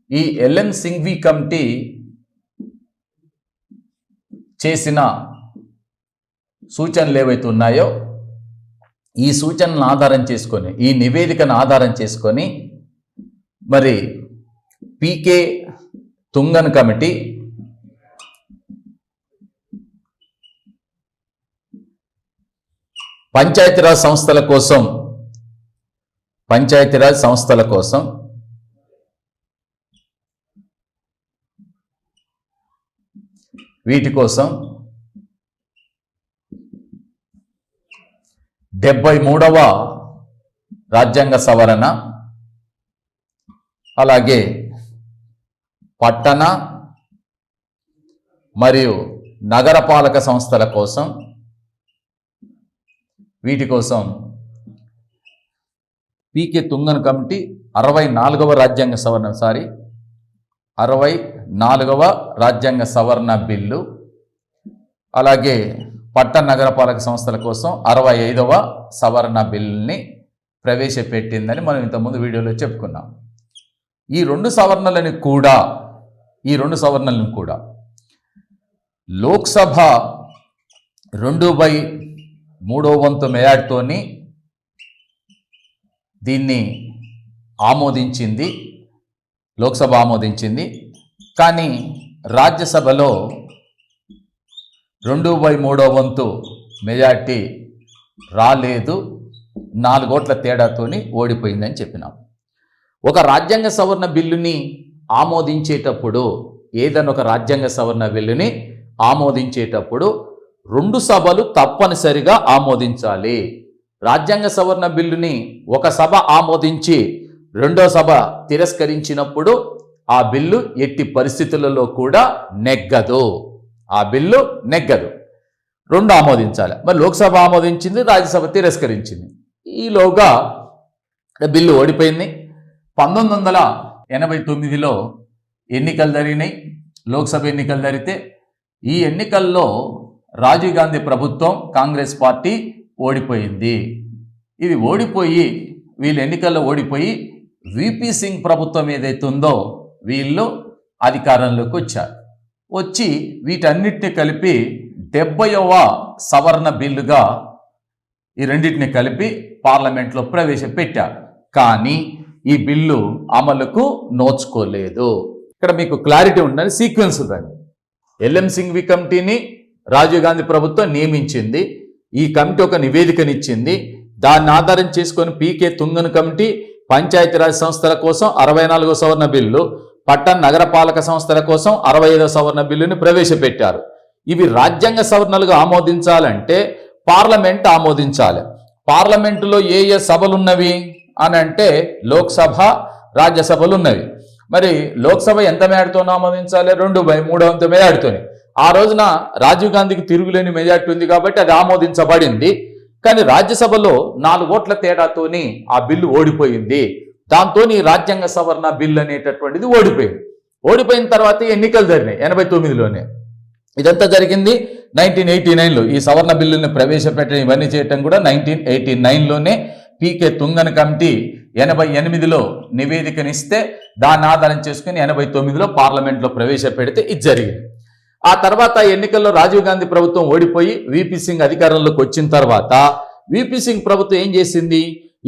ఈ LN Singhvi committee చేసిన సూచనలు ఏవైతే ఉన్నాయో ఈ సూచనలను ఆధారం చేసుకొని, ఈ నివేదికను ఆధారం చేసుకొని మరి పీకే తుంగన్ కమిటీ పంచాయతీరాజ్ సంస్థల కోసం వీటి కోసం 73వ రాజ్యాంగ సవరణ, అలాగే పట్టణ మరియు నగరపాలక సంస్థల కోసం వీటి కోసం పీకే తుంగన్ కమిటీ 64వ రాజ్యాంగ సవరణ బిల్లు, అలాగే పట్టణ నగరపాలక సంస్థల కోసం 65వ సవరణ బిల్లుని ప్రవేశపెట్టిందని మనం ఇంతకుముందు వీడియోలో చెప్పుకున్నాం. ఈ రెండు సవరణలను కూడా లోక్సభ 2/3 మెజార్టీతోని దీన్ని లోక్సభ ఆమోదించింది. కానీ రాజ్యసభలో 2/3 మెజార్టీ రాలేదు, 4 ఓట్ల తేడాతోని ఓడిపోయిందని చెప్పినాం. ఒక రాజ్యాంగ సవరణ బిల్లుని ఆమోదించేటప్పుడు, ఏదైనా ఒక రాజ్యాంగ సవరణ బిల్లుని ఆమోదించేటప్పుడు 2 సభలు తప్పనిసరిగా ఆమోదించాలి. రాజ్యాంగ సవరణ బిల్లుని ఒక సభ ఆమోదించి రెండో సభ తిరస్కరించినప్పుడు ఆ బిల్లు ఎట్టి పరిస్థితులలో కూడా నెగ్గదు. 2 ఆమోదించాలి. మరి లోక్సభ ఆమోదించింది, రాజ్యసభ తిరస్కరించింది. ఈలోగా బిల్లు ఓడిపోయింది. 1989లో ఎన్నికలు జరిగినాయి, లోక్సభ ఎన్నికలు జరిగితే ఈ ఎన్నికల్లో రాజీవ్ గాంధీ ప్రభుత్వం, కాంగ్రెస్ పార్టీ ఓడిపోయింది. ఇది వీళ్ళు ఎన్నికల్లో ఓడిపోయి విపి సింగ్ ప్రభుత్వం ఏదైతే ఉందో వీళ్ళు అధికారంలోకి వచ్చి వీటన్నిటిని కలిపి 70వ సవరణ బిల్లుగా ఈ రెండింటిని కలిపి పార్లమెంట్లో ప్రవేశపెట్టారు. కానీ ఈ బిల్లు అమలుకు నోచుకోలేదు. ఇక్కడ మీకు క్లారిటీ ఉందని సీక్వెన్స్ ఉందండి. ఎల్ఎన్ సింఘ్వి కమిటీని రాజీవ్ గాంధీ ప్రభుత్వం నియమించింది. ఈ కమిటీ ఒక నివేదికనిచ్చింది. దాన్ని ఆధారం చేసుకొని పీకే తుంగన్ కమిటీ పంచాయతీరాజ్ సంస్థల కోసం 64వ సవరణ బిల్లు, పట్టణ నగరపాలక సంస్థల కోసం 65వ సవరణ బిల్లుని ప్రవేశపెట్టారు. ఇవి రాజ్యాంగ సవరణలుగా ఆమోదించాలంటే పార్లమెంట్ ఆమోదించాలి. పార్లమెంటులో ఏ సభలున్నవి అని అంటే లోక్సభ, రాజ్యసభలు ఉన్నవి. మరి లోక్సభ ఎంత మెజార్టీతో ఆమోదించాలి? 2/3 మెజార్టీతోని. ఆ రోజున రాజీవ్ గాంధీకి తిరుగులేని మెజార్టీ ఉంది కాబట్టి అది ఆమోదించబడింది. కానీ రాజ్యసభలో 4 ఓట్ల తేడాతోని ఆ బిల్లు ఓడిపోయింది. దాంతో ఈ రాజ్యాంగ సవరణ బిల్లు అనేటటువంటిది ఓడిపోయిన తర్వాత ఎన్నికలు జరిగినాయి 89లోనే. ఇదంతా జరిగింది 1989లో. ఈ సవరణ బిల్లుని ప్రవేశపెట్టడం, ఇవన్నీ చేయటం కూడా 1989లోనే. పీకే తుంగన్ కమిటీ 88లో నివేదికనిస్తే దాన్ని ఆధారం చేసుకుని 89లో పార్లమెంట్లో ప్రవేశపెడితే ఇది జరిగింది. ఆ తర్వాత ఎన్నికల్లో రాజీవ్ గాంధీ ప్రభుత్వం ఓడిపోయి విపి సింగ్ అధికారంలోకి వచ్చిన తర్వాత విపి సింగ్ ప్రభుత్వం ఏం చేసింది?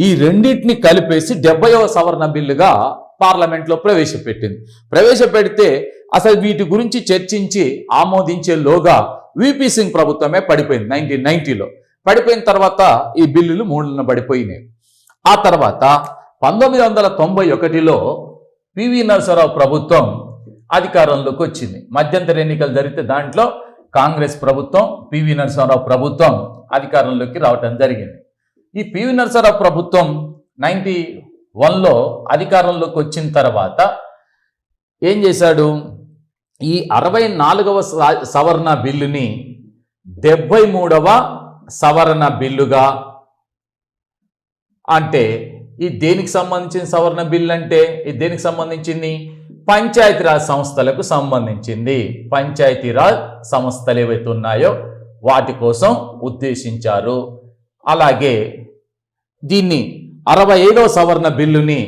ఈ రెండింటిని కలిపేసి 70వ సవరణ బిల్లుగా పార్లమెంట్లో ప్రవేశపెడితే అసలు వీటి గురించి చర్చించి ఆమోదించేలోగా విపి సింగ్ ప్రభుత్వమే పడిపోయింది. 1990లో పడిపోయిన తర్వాత ఈ బిల్లులు 3 పడిపోయినాయి. ఆ తర్వాత 1991లో పివి నరసింహారావు ప్రభుత్వం అధికారంలోకి వచ్చింది. మధ్యంతర ఎన్నికలు జరిగితే దాంట్లో కాంగ్రెస్ ప్రభుత్వం, పివి నరసింహారావు ప్రభుత్వం అధికారంలోకి రావటం జరిగింది. ఈ పివి నరసింహారావు ప్రభుత్వం 91లో అధికారంలోకి వచ్చిన తర్వాత ఏం చేశాడు? ఈ 64వ సవరణ బిల్లుని 73వ సవరణ బిల్లుగా, అంటే ఈ దేనికి సంబంధించిన సవరణ బిల్లు అంటే ఇది దేనికి సంబంధించింది? పంచాయతీరాజ్ సంస్థలకు సంబంధించింది. పంచాయతీరాజ్ సంస్థలు ఏవైతే ఉన్నాయో వాటి కోసం ఉద్దేశించారు. అలాగే దీన్ని 65వ సవరణ బిల్లుని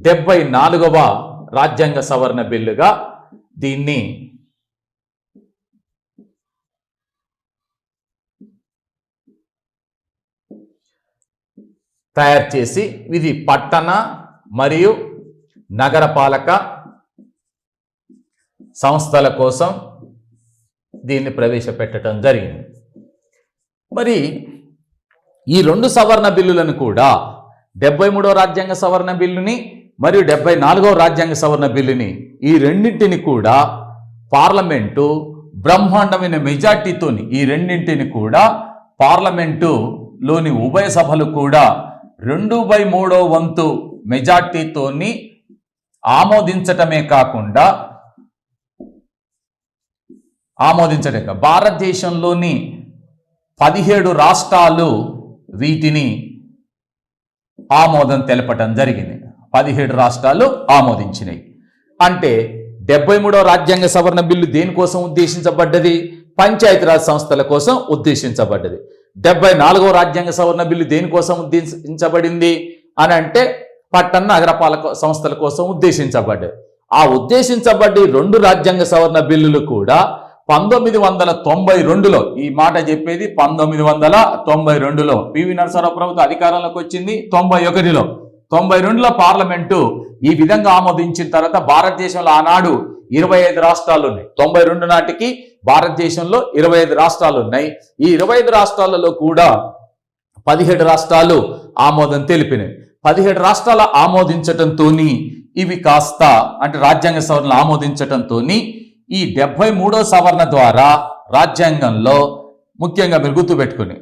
74వ రాజ్యాంగ సవరణ బిల్లుగా దీన్ని తయారు చేసి ఇది పట్టణ మరియు నగరపాలక సంస్థల కోసం దీన్ని ప్రవేశపెట్టడం జరిగింది. మరి ఈ రెండు సవరణ బిల్లులను కూడా 73వ రాజ్యాంగ సవరణ బిల్లుని మరియు 74వ రాజ్యాంగ సవరణ బిల్లుని ఈ రెండింటిని కూడా పార్లమెంటు బ్రహ్మాండమైన మెజార్టీతోని ఈ రెండింటిని కూడా పార్లమెంటులోని ఉభయ సభలు కూడా 2/3 వంతు మెజార్టీతోని ఆమోదించటమే కాకుండా భారతదేశంలోని 17 రాష్ట్రాలు వీటిని ఆమోదం తెలపటం జరిగింది. 17 రాష్ట్రాలు ఆమోదించినాయి. అంటే 73వ రాజ్యాంగ సవరణ బిల్లు దేనికోసం ఉద్దేశించబడ్డది? పంచాయతీరాజ్ సంస్థల కోసం ఉద్దేశించబడ్డది. 74వ రాజ్యాంగ సవరణ బిల్లు దేనికోసం ఉద్దేశించబడింది అని అంటే పట్టణ నగరపాలక సంస్థల కోసం ఉద్దేశించబడ్డది. ఆ ఉద్దేశించబడ్డ రెండు రాజ్యాంగ సవరణ బిల్లులు కూడా 1992లో, ఈ మాట చెప్పేది 1992లో పివి నరసింహారావు ప్రభుత్వం అధికారంలోకి వచ్చింది. 92లో పార్లమెంటు ఈ విధంగా ఆమోదించిన తర్వాత భారతదేశంలో ఆనాడు 25 రాష్ట్రాలు ఉన్నాయి. 92 నాటికి భారతదేశంలో 25 రాష్ట్రాలు ఉన్నాయి. ఈ 25 రాష్ట్రాలలో కూడా 17 రాష్ట్రాలు ఆమోదం తెలిపినాయి. 17 రాష్ట్రాల ఆమోదించటంతో ఇవి కాస్త అంటే రాజ్యాంగ సవరణ ఆమోదించటంతో ఈ 73వ సవరణ ద్వారా రాజ్యాంగంలో ముఖ్యంగా మీరు గుర్తుపెట్టుకుని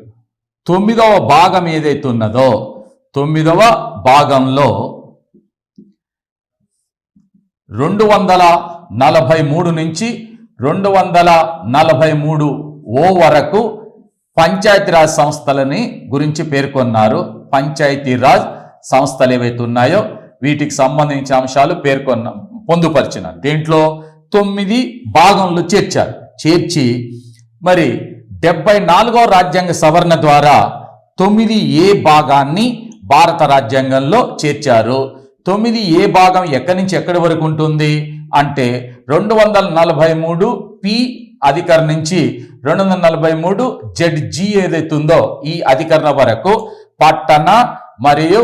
9వ భాగం ఏదైతే ఉన్నదో 9వ భాగంలో 243 నుంచి 243 వరకు పంచాయతీరాజ్ సంస్థలని గురించి పేర్కొన్నారు. పంచాయతీరాజ్ సంస్థలు ఏవైతే ఉన్నాయో వీటికి సంబంధించిన అంశాలు పొందుపరిచినారు. దీంట్లో 9 భాగంలో చేర్చి మరి 74వ రాజ్యాంగ సవరణ ద్వారా 9A భాగాన్ని భారత రాజ్యాంగంలో చేర్చారు. 9A భాగం ఎక్కడి నుంచి ఎక్కడి వరకు ఉంటుంది అంటే 243 అధికరణ నుంచి 243 ZG ఏదైతే ఉందో ఈ అధికరణ వరకు పట్టణ మరియు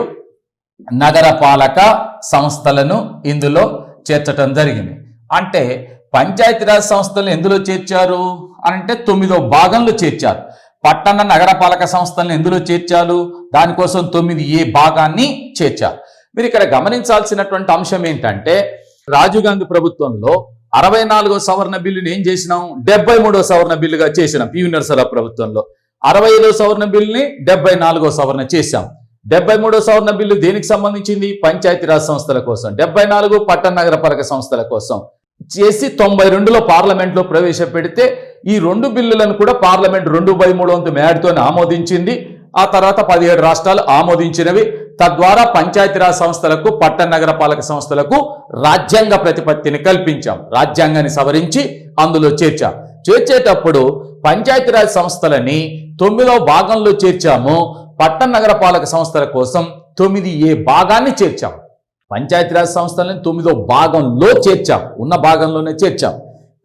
నగరపాలక సంస్థలను ఇందులో చేర్చటం జరిగింది. అంటే పంచాయతీరాజ్ సంస్థలను ఎందులో చేర్చారు అంటే 9వ భాగంలో చేర్చారు. పట్టణ నగరపాలక సంస్థలను ఎందులో చేర్చారు? దానికోసం 9A భాగాన్ని చేర్చారు. మీరు ఇక్కడ గమనించాల్సినటువంటి అంశం ఏంటంటే రాజీవ్ గాంధీ ప్రభుత్వంలో 64వ సవరణ బిల్లుని ఏం చేసినాం? 73వ సవరణ బిల్లుగా చేసినాం. పివి నరసింహారావు ప్రభుత్వంలో 65వ సవరణ బిల్లుని 74వ సవరణ చేశాం. 73వ సవరణ బిల్లు దేనికి సంబంధించింది? పంచాయతీరాజ్ సంస్థల కోసం. 74 పట్టణ నగరపాలక సంస్థల కోసం చేసి 92లో పార్లమెంట్లో ప్రవేశపెడితే ఈ రెండు బిల్లులను కూడా పార్లమెంట్ 2/3 వంతు మేరతో ఆమోదించింది. ఆ తర్వాత 17 రాష్ట్రాలు ఆమోదించినవి. తద్వారా పంచాయతీరాజ్ సంస్థలకు పట్టణ నగరపాలక సంస్థలకు రాజ్యాంగ ప్రతిపత్తిని కల్పించాం. రాజ్యాంగాన్ని సవరించి అందులో చేర్చేటప్పుడు పంచాయతీరాజ్ సంస్థలని 9వ భాగంలో చేర్చాము. పట్టణ నగరపాలక సంస్థల కోసం 9A భాగాన్ని చేర్చాం. పంచాయతీరాజ్ సంస్థలను 9వ భాగంలో చేర్చాం, ఉన్న భాగంలోనే చేర్చాం.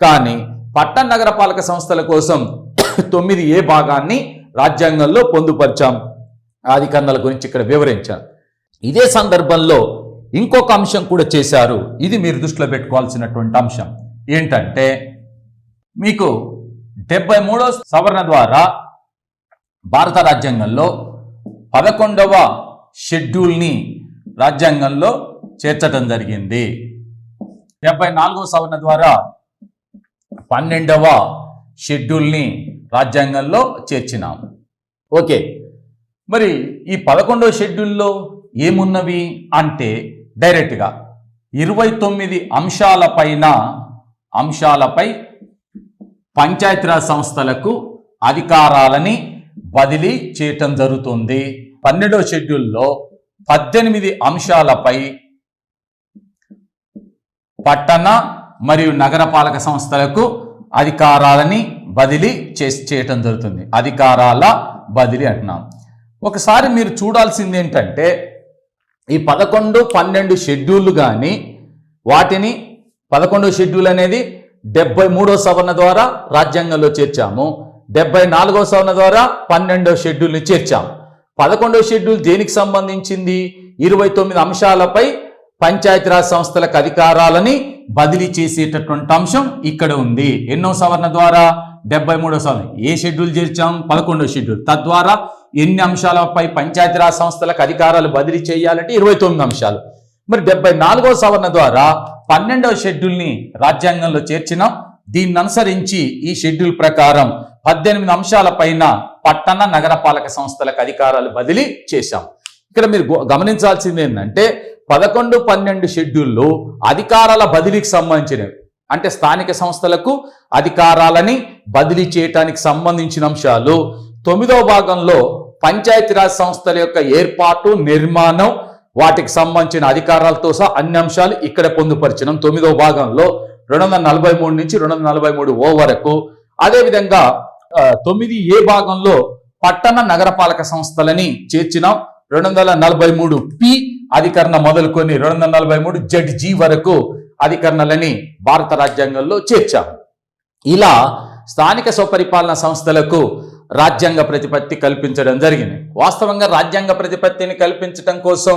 కానీ పట్టణ నగరపాలక సంస్థల కోసం 9A భాగాన్ని రాజ్యాంగంలో పొందుపరిచాం. అధికరణల గురించి ఇక్కడ వివరించాను. ఇదే సందర్భంలో ఇంకొక అంశం కూడా చేశారు. ఇది మీరు దృష్టిలో పెట్టుకోవాల్సినటువంటి అంశం ఏంటంటే మీకు 73వ సవరణ ద్వారా భారత రాజ్యాంగంలో 11వ షెడ్యూల్ని రాజ్యాంగంలో చేర్చడం జరిగింది. 74వ సవరణ ద్వారా 12వ షెడ్యూల్ని రాజ్యాంగంలో చేర్చినాం. ఓకే, మరి ఈ 11వ షెడ్యూల్లో ఏమున్నవి అంటే డైరెక్ట్గా 29 అంశాలపై పంచాయతీరాజ్ సంస్థలకు అధికారాలని బదిలీ చేయటం జరుగుతుంది. 12వ షెడ్యూల్లో 18 అంశాలపై పట్టణ మరియు నగరపాలక సంస్థలకు అధికారాలని బదిలీ చేయటం జరుగుతుంది. అధికారాల బదిలీ అంటున్నాం. ఒకసారి మీరు చూడాల్సింది ఏంటంటే ఈ 11, 12 షెడ్యూల్ కానీ వాటిని 11వ షెడ్యూల్ అనేది 73వ సవరణ ద్వారా రాజ్యాంగంలో చేర్చాము. 74వ సవరణ ద్వారా 12వ షెడ్యూల్ని చేర్చాము. 11వ షెడ్యూల్ దేనికి సంబంధించింది? 29 అంశాలపై పంచాయతీరాజ్ సంస్థలకు అధికారాలని బదిలీ చేసేటటువంటి అంశం ఇక్కడ ఉంది. ఎన్నో సవరణ ద్వారా? 73వ సవరణ. ఏ షెడ్యూల్ చేర్చాం? 11వ షెడ్యూల్. తద్వారా ఎన్ని అంశాలపై పంచాయతీరాజ్ సంస్థలకు అధికారాలు బదిలీ చేయాలంటే 29 అంశాలు. మరి 74వ సవరణ ద్వారా 12వ షెడ్యూల్ని రాజ్యాంగంలో చేర్చినాం. దీన్ని అనుసరించి ఈ షెడ్యూల్ ప్రకారం 18 అంశాల పైన పట్టణ నగరపాలక సంస్థలకు అధికారాలు బదిలీ చేశాం. ఇక్కడ మీరు గమనించాల్సింది ఏంటంటే 11, 12 షెడ్యూల్లో అధికారాల బదిలీకి సంబంధించినవి, అంటే స్థానిక సంస్థలకు అధికారాలని బదిలీ చేయటానికి సంబంధించిన అంశాలు. 9వ భాగంలో పంచాయతీరాజ్ సంస్థల యొక్క ఏర్పాటు, నిర్మాణం, వాటికి సంబంధించిన అధికారాలతో సహా అన్ని అంశాలు ఇక్కడ పొందుపరిచినాం 9వ భాగంలో 243 నుంచి 243 వరకు. అదేవిధంగా 9A భాగంలో పట్టణ నగరపాలక సంస్థలని చేర్చినాం. 243 అధికరణ మొదలుకొని 243 వరకు అధికరణలని భారత రాజ్యాంగంలో చేర్చాం. ఇలా స్థానిక స్వపరిపాలన సంస్థలకు రాజ్యాంగ ప్రతిపత్తి కల్పించడం జరిగింది. వాస్తవంగా రాజ్యాంగ ప్రతిపత్తిని కల్పించడం కోసం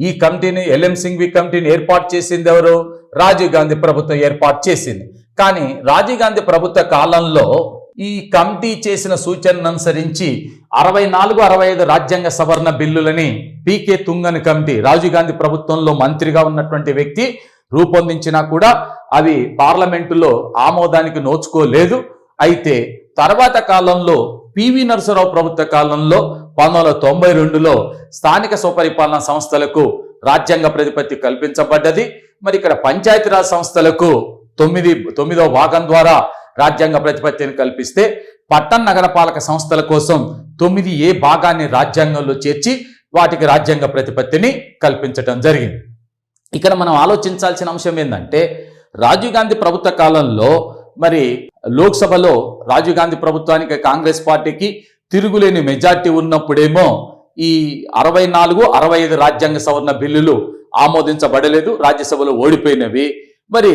ఈ కమిటీని, ఎల్ఎం సింఘ్వి కమిటీని ఏర్పాటు చేసింది ఎవరు? రాజీవ్ గాంధీ ప్రభుత్వం ఏర్పాటు చేసింది. కానీ రాజీవ్ గాంధీ ప్రభుత్వ కాలంలో ఈ కమిటీ చేసిన సూచనను అనుసరించి 64, 65 రాజ్యాంగ సవరణ బిల్లులని పీకే తుంగన్ కమిటీ, రాజీవ్ గాంధీ ప్రభుత్వంలో మంత్రిగా ఉన్నటువంటి వ్యక్తి రూపొందించినా కూడా అవి పార్లమెంటులో ఆమోదానికి నోచుకోలేదు. అయితే తర్వాత కాలంలో పివి నరసింహరావు ప్రభుత్వ కాలంలో 1992లో స్థానిక స్వపరిపాలన సంస్థలకు రాజ్యాంగ ప్రతిపత్తి కల్పించబడ్డది. మరి ఇక్కడ పంచాయతీరాజ్ సంస్థలకు 9వ భాగం ద్వారా రాజ్యాంగ ప్రతిపత్తిని కల్పిస్తే, పట్టణ నగరపాలక సంస్థల కోసం 9A భాగాన్ని రాజ్యాంగంలో చేర్చి వాటికి రాజ్యాంగ ప్రతిపత్తిని కల్పించడం జరిగింది. ఇక్కడ మనం ఆలోచించాల్సిన అంశం ఏంటంటే, రాజీవ్ గాంధీ ప్రభుత్వ కాలంలో మరి లోక్సభలో రాజీవ్ గాంధీ ప్రభుత్వానికి, కాంగ్రెస్ పార్టీకి తిరుగులేని మెజార్టీ ఉన్నప్పుడేమో ఈ 64, 65 రాజ్యాంగ సవరణ బిల్లులు ఆమోదించబడలేదు, రాజ్యసభలో ఓడిపోయినవి. మరి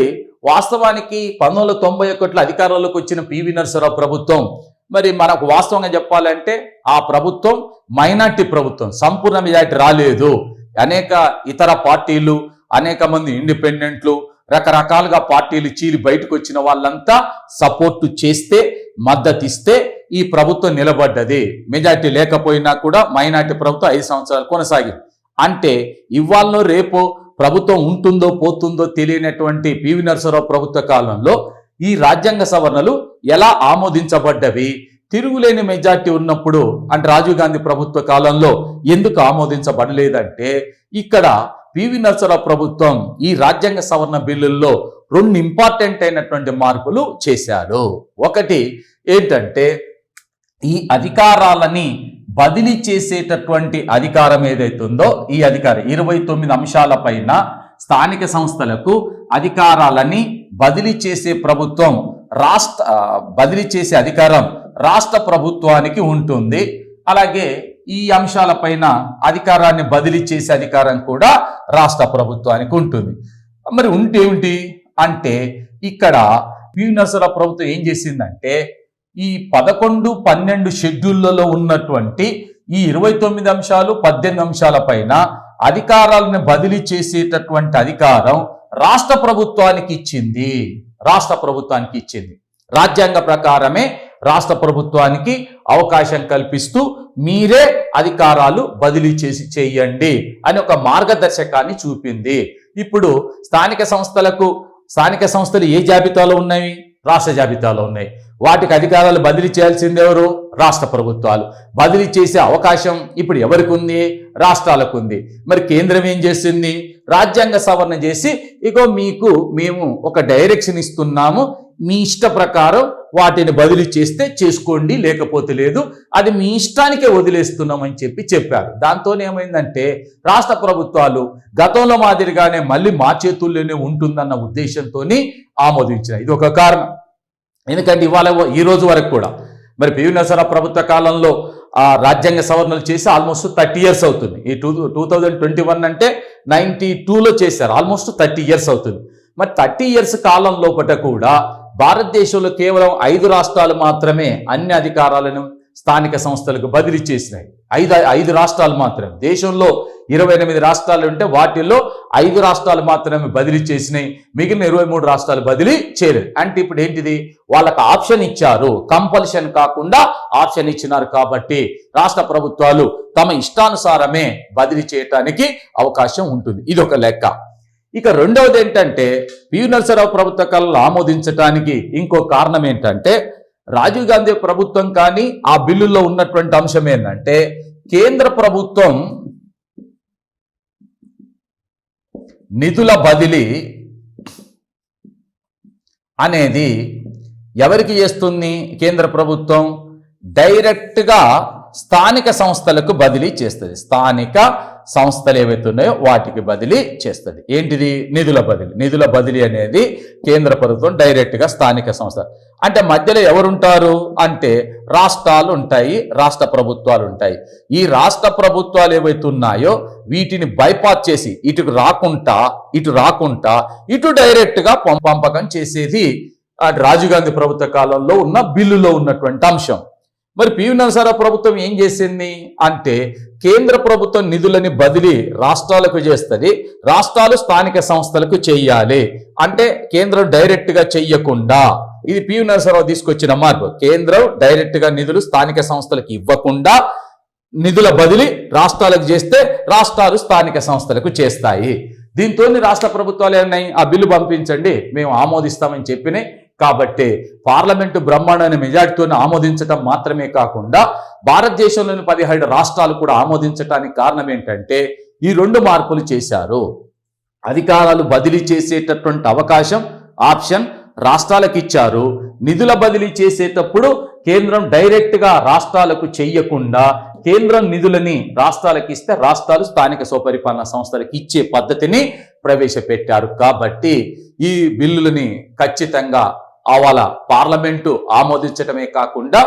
వాస్తవానికి 1991లో అధికారంలోకి వచ్చిన పివి నరసింహరావు ప్రభుత్వం, మరి మనకు వాస్తవంగా చెప్పాలంటే ఆ ప్రభుత్వం మైనార్టీ ప్రభుత్వం, సంపూర్ణ మెజార్టీ రాలేదు. అనేక ఇతర పార్టీలు, అనేక మంది ఇండిపెండెంట్లు, రకరకాలుగా పార్టీలు చీలి బయటకు వచ్చిన వాళ్ళంతా సపోర్టు చేస్తే, మద్దతు ఇస్తే ఈ ప్రభుత్వం నిలబడ్డది. మెజార్టీ లేకపోయినా కూడా మైనార్టీ ప్రభుత్వం 5 సంవత్సరాలు కొనసాగింది. అంటే ఇవాళ రేపు ప్రభుత్వం ఉంటుందో పోతుందో తెలియనటువంటి పివి నరసింహరావు ప్రభుత్వ కాలంలో ఈ రాజ్యాంగ సవరణలు ఎలా ఆమోదించబడ్డవి? తిరుగులేని మెజార్టీ ఉన్నప్పుడు, అంటే రాజీవ్ గాంధీ ప్రభుత్వ కాలంలో ఎందుకు ఆమోదించబడలేదంటే, ఇక్కడ పివి నరసింహరావు ప్రభుత్వం ఈ రాజ్యాంగ సవరణ బిల్లుల్లో 2 ఇంపార్టెంట్ అయినటువంటి మార్పులు చేశారు. ఒకటి ఏంటంటే, ఈ అధికారాలని బదిలీ చేసేటటువంటి అధికారం ఏదైతుందో, ఈ అధికారం 29 అంశాల పైన స్థానిక సంస్థలకు అధికారాలని బదిలీ చేసే ప్రభుత్వం, బదిలీ చేసే అధికారం రాష్ట్ర ప్రభుత్వానికి ఉంటుంది. అలాగే ఈ అంశాలపైన అధికారాన్ని బదిలీ చేసే అధికారం కూడా రాష్ట్ర ప్రభుత్వానికి ఉంటుంది. మరి ఉంటేమిటి అంటే, ఇక్కడ పివి నరసింహరావు ప్రభుత్వం ఏం చేసిందంటే, ఈ 11, 12 షెడ్యూళ్లలో ఉన్నటువంటి ఈ 29 అంశాలు, 18 అంశాల పైన అధికారాలను బదిలీ చేసేటటువంటి అధికారం రాష్ట్ర ప్రభుత్వానికి ఇచ్చింది. రాజ్యాంగ ప్రకారమే రాష్ట్ర ప్రభుత్వానికి అవకాశం కల్పిస్తూ మీరే అధికారాలు బదిలీ చేయండి అని ఒక మార్గదర్శకాన్ని చూపింది. ఇప్పుడు స్థానిక సంస్థలు ఏ జాబితాలో ఉన్నాయి? రాష్ట్ర జాబితాలో ఉన్నాయి. వాటికి అధికారాలు బదిలీ చేయాల్సింది ఎవరు? రాష్ట్ర ప్రభుత్వాలు. బదిలీ చేసే అవకాశం ఇప్పుడు ఎవరికి ఉంది? రాష్ట్రాలకు ఉంది. మరి కేంద్రం ఏం చేసింది? రాజ్యాంగ సవరణ చేసి, ఇగో మీకు మేము ఒక డైరెక్షన్ ఇస్తున్నాము, మీ ఇష్ట ప్రకారం వాటిని బదిలీ చేస్తే చేసుకోండి, లేకపోతే లేదు, అది మీ ఇష్టానికే వదిలేస్తున్నామని చెప్పారు. దాంతో ఏమైందంటే, రాష్ట్ర ప్రభుత్వాలు గతంలో మాదిరిగానే మళ్ళీ మా చేతుల్లోనే ఉంటుందన్న ఉద్దేశంతో ఆమోదించినాయి. ఇది ఒక కారణం. ఎందుకంటే ఈ రోజు వరకు కూడా మరి పివి నరసింహరావు ప్రభుత్వ కాలంలో రాజ్యాంగ సవరణలు చేసి ఆల్మోస్ట్ 30 years అవుతుంది. ఈ 2021 అంటే 92లో చేశారు, ఆల్మోస్ట్ 30 years అవుతుంది. మరి 30 years కాలం లోపట కూడా భారతదేశంలో కేవలం 5 రాష్ట్రాలు మాత్రమే అన్ని అధికారాలను స్థానిక సంస్థలకు బదిలీ చేసినాయి. ఐదు రాష్ట్రాలు మాత్రమే. దేశంలో 28 రాష్ట్రాలు ఉంటే వాటిల్లో 5 రాష్ట్రాలు మాత్రమే బదిలీ చేసినాయి. మిగిలిన 23 రాష్ట్రాలు బదిలీ చేయలేదు. అంటే ఇప్పుడు ఏంటిది, వాళ్ళకి ఆప్షన్ ఇచ్చారు, కంపల్షన్ కాకుండా ఆప్షన్ ఇచ్చినారు. కాబట్టి రాష్ట్ర ప్రభుత్వాలు తమ ఇష్టానుసారమే బదిలీ చేయటానికి అవకాశం ఉంటుంది. ఇది ఒక లెక్క. ఇక రెండవది ఏంటంటే, పివి నరసింహారావు ప్రభుత్వ కాలంలో ఆమోదించడానికి ఇంకో కారణం ఏంటంటే, రాజీవ్ గాంధీ ప్రభుత్వం కానీ ఆ బిల్లులో ఉన్నటువంటి అంశం ఏంటంటే, కేంద్ర ప్రభుత్వం నిధుల బదిలీ అనేది ఎవరికి చేస్తుంది? కేంద్ర ప్రభుత్వం డైరెక్ట్గా స్థానిక సంస్థలకు బదిలీ చేస్తుంది. స్థానిక సంస్థలు ఏవైతే ఉన్నాయో వాటికి బదిలీ చేస్తుంది. ఏంటిది? నిధుల బదిలీ. నిధుల బదిలీ అనేది కేంద్ర ప్రభుత్వం డైరెక్ట్గా స్థానిక సంస్థ. అంటే మధ్యలో ఎవరుంటారు అంటే రాష్ట్రాలు ఉంటాయి, రాష్ట్ర ప్రభుత్వాలు ఉంటాయి. ఈ రాష్ట్ర ప్రభుత్వాలు ఏవైతే ఉన్నాయో వీటిని బైపాస్ చేసి ఇటు రాకుండా ఇటు డైరెక్ట్గా పంపకం చేసేది రాజీవ్ గాంధీ ప్రభుత్వ కాలంలో ఉన్న బిల్లులో ఉన్నటువంటి అంశం. మరి పివి నరసింహారావు ప్రభుత్వం ఏం చేసింది అంటే, కేంద్ర ప్రభుత్వం నిధులని బదిలీ రాష్ట్రాలకు చేస్తుంది, రాష్ట్రాలు స్థానిక సంస్థలకు చెయ్యాలి. అంటే కేంద్రం డైరెక్ట్గా చెయ్యకుండా, ఇది పివి నరసింహారావు తీసుకొచ్చిన మార్పు. కేంద్రం డైరెక్ట్గా నిధులు స్థానిక సంస్థలకు ఇవ్వకుండా నిధుల బదిలీ రాష్ట్రాలకు చేస్తే రాష్ట్రాలు స్థానిక సంస్థలకు చేస్తాయి. దీంతో రాష్ట్ర ప్రభుత్వాలు ఏమన్నాయి, ఆ బిల్లు పంపించండి, మేము ఆమోదిస్తామని చెప్పినాయి. కాబట్టి పార్లమెంటు బ్రహ్మాండమైన మెజార్టీతో ఆమోదించడం మాత్రమే కాకుండా భారతదేశంలోని 17 రాష్ట్రాలు కూడా ఆమోదించడానికి కారణం ఏంటంటే, ఈ 2 మార్పులు చేశారు. అధికారాలు బదిలీ చేసేటటువంటి అవకాశం, ఆప్షన్ రాష్ట్రాలకు ఇచ్చారు. నిధుల బదిలీ చేసేటప్పుడు కేంద్రం డైరెక్ట్గా రాష్ట్రాలకు చెయ్యకుండా కేంద్రం నిధులని రాష్ట్రాలకు ఇస్తే రాష్ట్రాలు స్థానిక స్వపరిపాలన సంస్థలకు ఇచ్చే పద్ధతిని ప్రవేశపెట్టారు. కాబట్టి ఈ బిల్లులని ఖచ్చితంగా వాళ్ళ పార్లమెంటు ఆమోదించడమే కాకుండా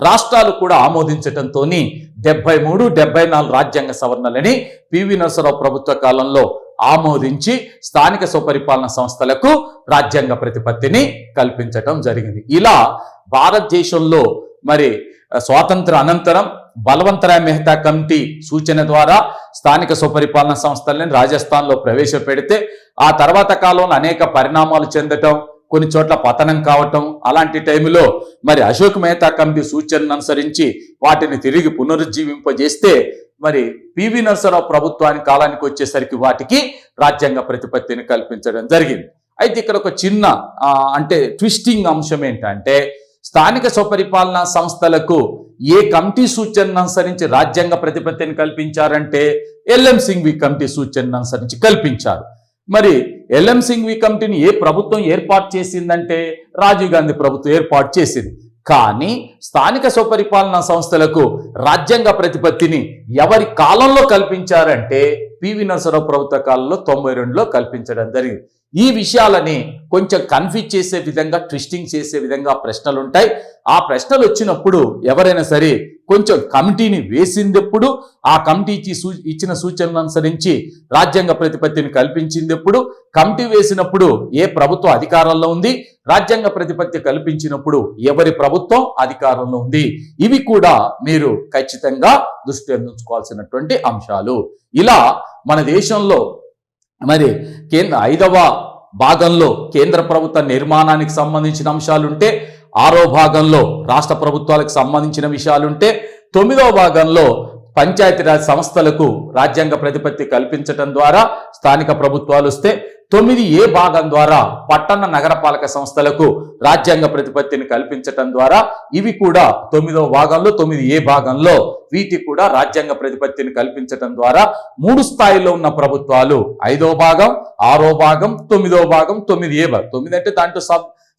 రాష్ట్రాలు కూడా ఆమోదించడంతో 73, 74 రాజ్యాంగ సవరణలని పివి నరసింహారావు ప్రభుత్వ కాలంలో ఆమోదించి స్థానిక స్వపరిపాలన సంస్థలకు రాజ్యాంగ ప్రతిపత్తిని కల్పించటం జరిగింది. ఇలా భారతదేశంలో మరి స్వాతంత్ర అనంతరం బలవంతరాయ్ మెహతా కమిటీ సూచన ద్వారా స్థానిక స్వపరిపాలన సంస్థలని రాజస్థాన్లో ప్రవేశపెడితే ఆ తర్వాత కాలంలో అనేక పరిణామాలు చెందటం, కొన్ని చోట్ల పతనం కావటం, అలాంటి టైంలో మరి అశోక్ మెహతా కమిటీ సూచనను అనుసరించి వాటిని తిరిగి పునరుజ్జీవింపజేస్తే మరి పివి నరసింహారావు ప్రభుత్వానికి కాలానికి వచ్చేసరికి వాటికి రాజ్యాంగ ప్రతిపత్తిని కల్పించడం జరిగింది. అయితే ఇక్కడ ఒక చిన్న అంటే ట్విస్టింగ్ అంశం ఏంటంటే, స్థానిక స్వపరిపాలన సంస్థలకు ఏ కమిటీ సూచనను అనుసరించి రాజ్యాంగ ప్రతిపత్తిని కల్పించారంటే ఎల్ఎం సింఘ్వి కమిటీ సూచనను అనుసరించి కల్పించారు. మరి ఎల్ఎం సింఘ్వి కమిటీని ఏ ప్రభుత్వం ఏర్పాటు చేసిందంటే రాజీవ్ గాంధీ ప్రభుత్వం ఏర్పాటు చేసింది. కానీ స్థానిక స్వపరిపాలన సంస్థలకు రాజ్యాంగ ప్రతిపత్తిని ఎవరి కాలంలో కల్పించారంటే పివి నరసింహారావు ప్రభుత్వ కాలంలో 92లో కల్పించడం జరిగింది. ఈ విషయాలని కొంచెం కన్ఫ్యూజ్ చేసే విధంగా, ట్విస్టింగ్ చేసే విధంగా ప్రశ్నలు ఉంటాయి. ఆ ప్రశ్నలు వచ్చినప్పుడు ఎవరైనా సరే కొంచెం కమిటీని వేసిందెప్పుడు, ఆ కమిటీ ఇచ్చిన సూచనలు అనుసరించి రాజ్యాంగ ప్రతిపత్తిని కల్పించిందెప్పుడు, కమిటీ వేసినప్పుడు ఏ ప్రభుత్వం అధికారంలో ఉంది, రాజ్యాంగ ప్రతిపత్తి కల్పించినప్పుడు ఎవరి ప్రభుత్వం అధికారంలో ఉంది, ఇవి కూడా మీరు ఖచ్చితంగా దృష్టి ఉంచుకోవాల్సినటువంటి అంశాలు. ఇలా మన దేశంలో మరి 5వ భాగంలో కేంద్ర ప్రభుత్వ నిర్మాణానికి సంబంధించిన అంశాలుంటే, 6వ భాగంలో రాష్ట్ర ప్రభుత్వాలకు సంబంధించిన విషయాలుంటే, 9వ భాగంలో పంచాయతీరాజ్ సంస్థలకు రాజ్యాంగ ప్రతిపత్తి కల్పించడం ద్వారా స్థానిక ప్రభుత్వాలు వస్తే, 9A భాగం ద్వారా పట్టణ నగరపాలక సంస్థలకు రాజ్యాంగ ప్రతిపత్తిని కల్పించటం ద్వారా ఇవి కూడా 9వ భాగంలో 9A భాగంలో వీటి కూడా రాజ్యాంగ ప్రతిపత్తిని కల్పించటం ద్వారా 3 స్థాయిలో ఉన్న ప్రభుత్వాలు 5వ భాగం, 6వ భాగం, 9వ భాగం, 9A భాగం. 9 అంటే దాంట్లో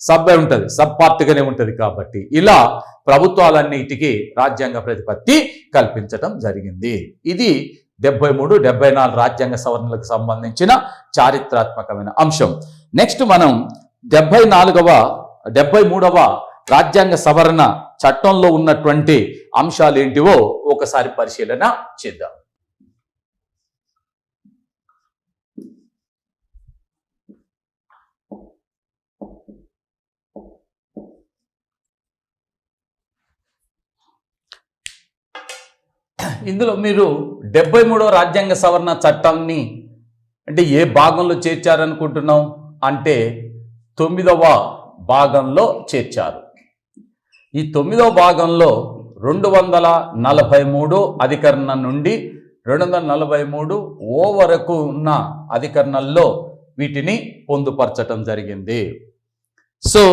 సబ్ ఉంటది, సబ్ పార్ట్గానే ఉంటది. కాబట్టి ఇలా ప్రభుత్వాలన్నిటికీ రాజ్యాంగ ప్రతిపత్తి కల్పించటం జరిగింది. ఇది 73, 74 రాజ్యాంగ సవరణలకు సంబంధించిన చారిత్రాత్మకమైన అంశం. నెక్స్ట్ మనం 73వ రాజ్యాంగ సవరణ చట్టంలో ఉన్నటువంటి అంశాలు ఏంటివో ఒకసారి పరిశీలన చేద్దాం. ఇందులో మీరు 73వ రాజ్యాంగ సవరణ చట్టాన్ని అంటే ఏ భాగంలో చేర్చారనుకుంటున్నాం అంటే 9వ భాగంలో చేర్చారు. ఈ 9వ భాగంలో 243 అధికరణ నుండి 243 వరకు ఉన్న అధికరణల్లో వీటిని పొందుపరచడం జరిగింది. సో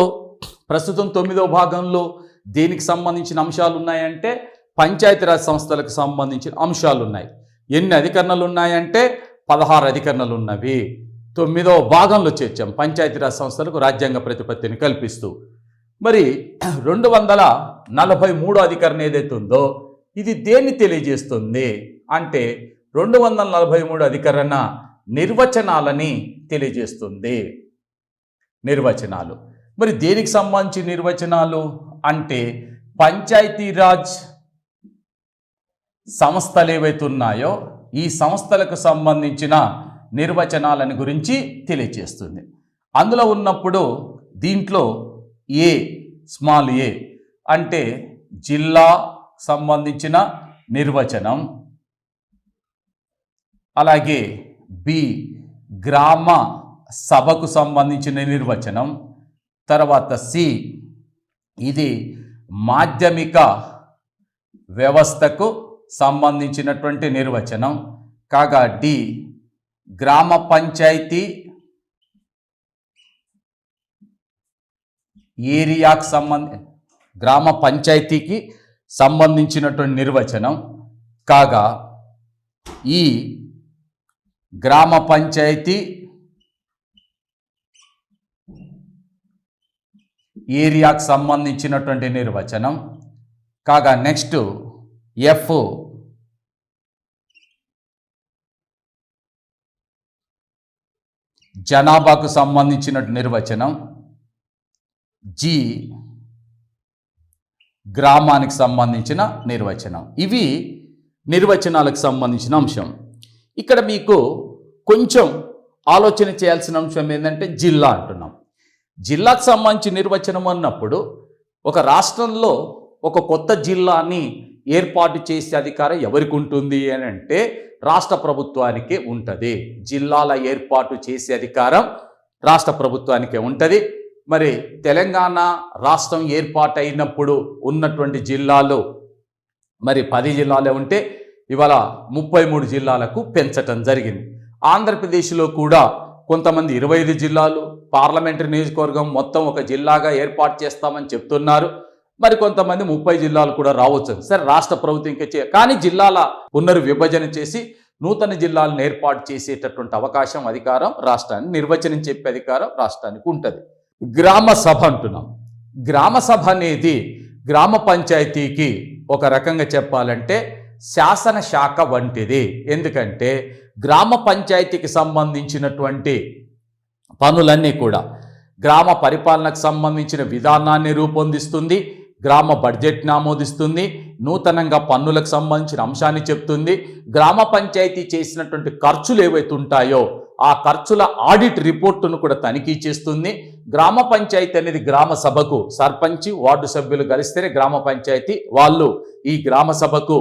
ప్రస్తుతం 9వ భాగంలో దేనికి సంబంధించిన అంశాలు ఉన్నాయంటే పంచాయతీరాజ్ సంస్థలకు సంబంధించిన అంశాలు ఉన్నాయి. ఎన్ని అధికరణలు ఉన్నాయంటే 16 అధికరణలు ఉన్నవి. 9వ భాగంలో చేర్చాం పంచాయతీరాజ్ సంస్థలకు రాజ్యాంగ ప్రతిపత్తిని కల్పిస్తూ. మరి 243 అధికరణ ఏదైతే ఉందో ఇది దేన్ని తెలియజేస్తుంది అంటే 243 అధికరణ నిర్వచనాలని తెలియజేస్తుంది. నిర్వచనాలు మరి దేనికి సంబంధించి నిర్వచనాలు అంటే పంచాయతీరాజ్ సంస్థలు ఏవైతే ఉన్నాయో ఈ సంస్థలకు సంబంధించిన నిర్వచనాలని గురించి తెలియజేస్తుంది. అందులో ఉన్నప్పుడు దీంట్లో ఏ స్మాల్ ఏ అంటే జిల్లా సంబంధించిన నిర్వచనం, అలాగే బి గ్రామ సభకు సంబంధించిన నిర్వచనం, తర్వాత సి ఇది మాధ్యమిక వ్యవస్థకు సంబంధించినటువంటి నిర్వచనం, కాగా డి గ్రామ పంచాయతీ ఏరియాకు గ్రామ పంచాయతీకి సంబంధించినటువంటి నిర్వచనం, కాగా ఈ గ్రామ పంచాయతీ ఏరియాకు సంబంధించినటువంటి నిర్వచనం, కాగా నెక్స్ట్ ఎఫ్ జనాభాకు సంబంధించిన నిర్వచనం, జి గ్రామానికి సంబంధించిన నిర్వచనం. ఇవి నిర్వచనాలకు సంబంధించిన అంశం. ఇక్కడ మీకు కొంచెం ఆలోచన చేయాల్సిన అంశం ఏంటంటే జిల్లా అంటున్నాం. జిల్లాకు సంబంధించి నిర్వచనం అన్నప్పుడు ఒక రాష్ట్రంలో ఒక కొత్త జిల్లాని ఏర్పాటు చేసే అధికారం ఎవరికి ఉంటుంది అని అంటే రాష్ట్ర ప్రభుత్వానికే ఉంటుంది. జిల్లాల ఏర్పాటు చేసే అధికారం రాష్ట్ర ప్రభుత్వానికే ఉంటుంది. మరి తెలంగాణ రాష్ట్రం ఏర్పాటైనప్పుడు ఉన్నటువంటి జిల్లాలు మరి 10 జిల్లాలే ఉంటే ఇవాళ 33 జిల్లాలకు పెంచటం జరిగింది. ఆంధ్రప్రదేశ్లో కూడా కొంతమంది 25 జిల్లాలు పార్లమెంటరీ నియోజకవర్గం మొత్తం ఒక జిల్లాగా ఏర్పాటు చేస్తామని చెప్తున్నారు. మరి కొంతమంది 30 జిల్లాలు కూడా రావచ్చు. సరే రాష్ట్ర ప్రభుత్వం ఇంకా కానీ జిల్లాల పునర్విభజన చేసి నూతన జిల్లాలను ఏర్పాటు చేసేటటువంటి అవకాశం అధికారం రాష్ట్రాన్ని నిర్వచనం చెప్పే అధికారం రాష్ట్రానికి ఉంటుంది. గ్రామ సభ అంటున్నాం. గ్రామ సభ అనేది గ్రామ పంచాయతీకి ఒక రకంగా చెప్పాలంటే శాసన శాఖ వంటిది. ఎందుకంటే గ్రామ పంచాయతీకి సంబంధించినటువంటి పనులన్నీ కూడా గ్రామ పరిపాలనకు సంబంధించిన విధానాన్ని రూపొందిస్తుంది, గ్రామ బడ్జెట్ని ఆమోదిస్తుంది, నూతనంగా పన్నులకు సంబంధించిన అంశాన్ని చెప్తుంది, గ్రామ పంచాయతీ చేసినటువంటి ఖర్చులు ఏవైతే ఉంటాయో ఆ ఖర్చుల ఆడిట్ రిపోర్టును కూడా తనిఖీ చేస్తుంది. గ్రామ పంచాయతీ అనేది గ్రామ సభకు సర్పంచి వార్డు సభ్యులు కలిస్తేనే గ్రామ పంచాయతీ, వాళ్ళు ఈ గ్రామ సభకు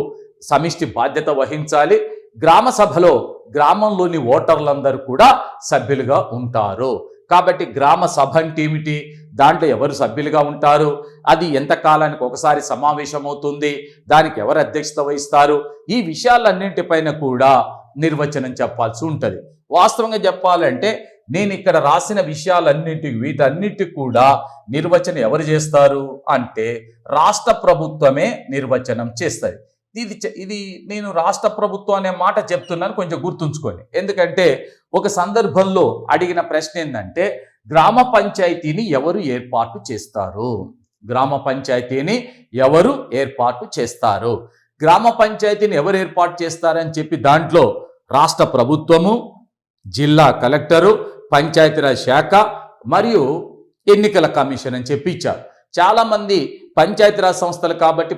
సమిష్టి బాధ్యత వహించాలి. గ్రామ సభలో గ్రామంలోని ఓటర్లందరూ కూడా సభ్యులుగా ఉంటారు. కాబట్టి గ్రామ సభ అంటే ఏమిటి, దాంట్లో ఎవరు సభ్యులుగా ఉంటారు, అది ఎంత కాలానికి ఒకసారి సమావేశం అవుతుంది, దానికి ఎవరు అధ్యక్షత వహిస్తారు, ఈ విషయాలన్నింటిపైన కూడా నిర్వచనం చెప్పాల్సి ఉంటుంది. వాస్తవంగా చెప్పాలంటే నేను ఇక్కడ రాసిన వీటన్నిటికి కూడా నిర్వచనం ఎవరు చేస్తారు అంటే రాష్ట్ర ప్రభుత్వమే నిర్వచనం చేస్తుంది. ఇది నేను రాష్ట్ర ప్రభుత్వం అనే మాట చెప్తున్నాను, కొంచెం గుర్తుంచుకోండి. ఎందుకంటే ఒక సందర్భంలో అడిగిన ప్రశ్న ఏంటంటే గ్రామ పంచాయతీని ఎవరు ఏర్పాటు చేస్తారు, గ్రామ పంచాయతీని ఎవరు ఏర్పాటు చేస్తారు, గ్రామ పంచాయతీని ఎవరు ఏర్పాటు చేస్తారని చెప్పి దాంట్లో రాష్ట్ర ప్రభుత్వము, జిల్లా కలెక్టరు, పంచాయతీరాజ్ శాఖ మరియు ఎన్నికల కమిషన్ అని చెప్పి ఇచ్చారు. చాలామంది పంచాయతీరాజ్ సంస్థలు కాబట్టి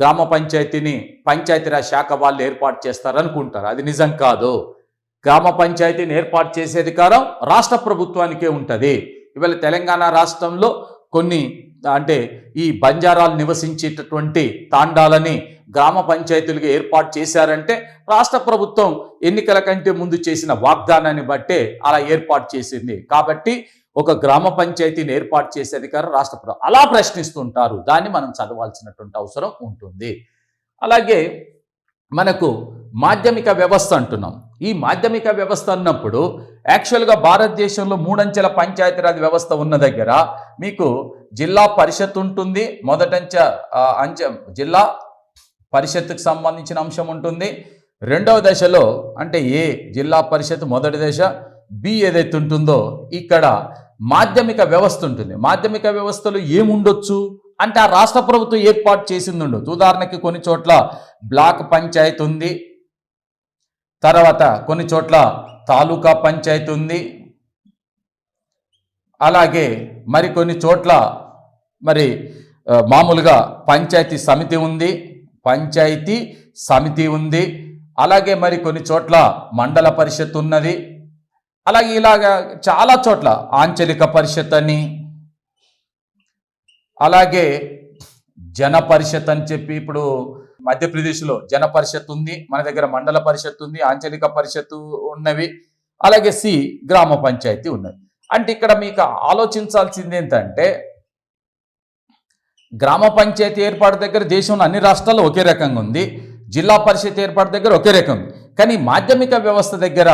గ్రామ పంచాయతీని పంచాయతీరాజ్ శాఖ వాళ్ళు ఏర్పాటు చేస్తారనుకుంటారు. అది నిజం కాదు. గ్రామ పంచాయతీని ఏర్పాటు చేసే అధికారం రాష్ట్ర ప్రభుత్వానికే ఉంటుంది. ఇవాళ తెలంగాణ రాష్ట్రంలో కొన్ని అంటే ఈ బంజారాలు నివసించేటటువంటి తాండాలని గ్రామ పంచాయతీలుగా ఏర్పాటు చేశారంటే రాష్ట్ర ప్రభుత్వం ఎన్నికల కంటే ముందు చేసిన వాగ్దానాన్ని బట్టే అలా ఏర్పాటు చేసింది. కాబట్టి ఒక గ్రామ పంచాయతీని ఏర్పాటు చేసే అధికారం రాష్ట్ర ప్రభుత్వం. అలా ప్రశ్నిస్తుంటారు, దాన్ని మనం చదవాల్సినటువంటి అవసరం ఉంటుంది. అలాగే మనకు మాధ్యమిక వ్యవస్థ అంటున్నాం. ఈ మాధ్యమిక వ్యవస్థ అన్నప్పుడు యాక్చువల్గా భారతదేశంలో 3 అంచెల పంచాయతీరాజ్ వ్యవస్థ ఉన్న దగ్గర మీకు జిల్లా పరిషత్ ఉంటుంది. అంచె జిల్లా పరిషత్తుకు సంబంధించిన అంశం ఉంటుంది. రెండవ దశలో అంటే ఏ జిల్లా పరిషత్ మొదటి దశ, బి ఏదైతే ఉంటుందో ఇక్కడ మాధ్యమిక వ్యవస్థ ఉంటుంది. మాధ్యమిక వ్యవస్థలో ఏముండొచ్చు అంటే ఆ రాష్ట్ర ప్రభుత్వం ఏర్పాటు చేసింది ఉండొచ్చు. ఉదాహరణకి కొన్ని చోట్ల బ్లాక్ పంచాయతీ ఉంది, తర్వాత కొన్ని చోట్ల తాలూకా పంచాయతీ ఉంది, అలాగే మరికొన్ని చోట్ల మామూలుగా పంచాయతీ సమితి ఉంది, అలాగే మరి కొన్ని చోట్ల మండల పరిషత్ ఉన్నది, అలాగే ఇలాగా చాలా చోట్ల ఆంచలిక పరిషత్ అని, అలాగే జన పరిషత్ అని చెప్పి ఇప్పుడు మధ్యప్రదేశ్లో జన పరిషత్ ఉంది, మన దగ్గర మండల పరిషత్ ఉంది, ఆంచలిక పరిషత్ ఉన్నవి, అలాగే గ్రామ పంచాయతీ ఉన్నది. అంటే ఇక్కడ మీకు ఆలోచించాల్సింది ఏంటంటే గ్రామ పంచాయతీ ఏర్పాటు దగ్గర దేశంలో అన్ని రాష్ట్రాల్లో ఒకే రకంగా ఉంది, జిల్లా పరిషత్ ఏర్పాటు దగ్గర ఒకే రకం. కానీ మాధ్యమిక వ్యవస్థ దగ్గర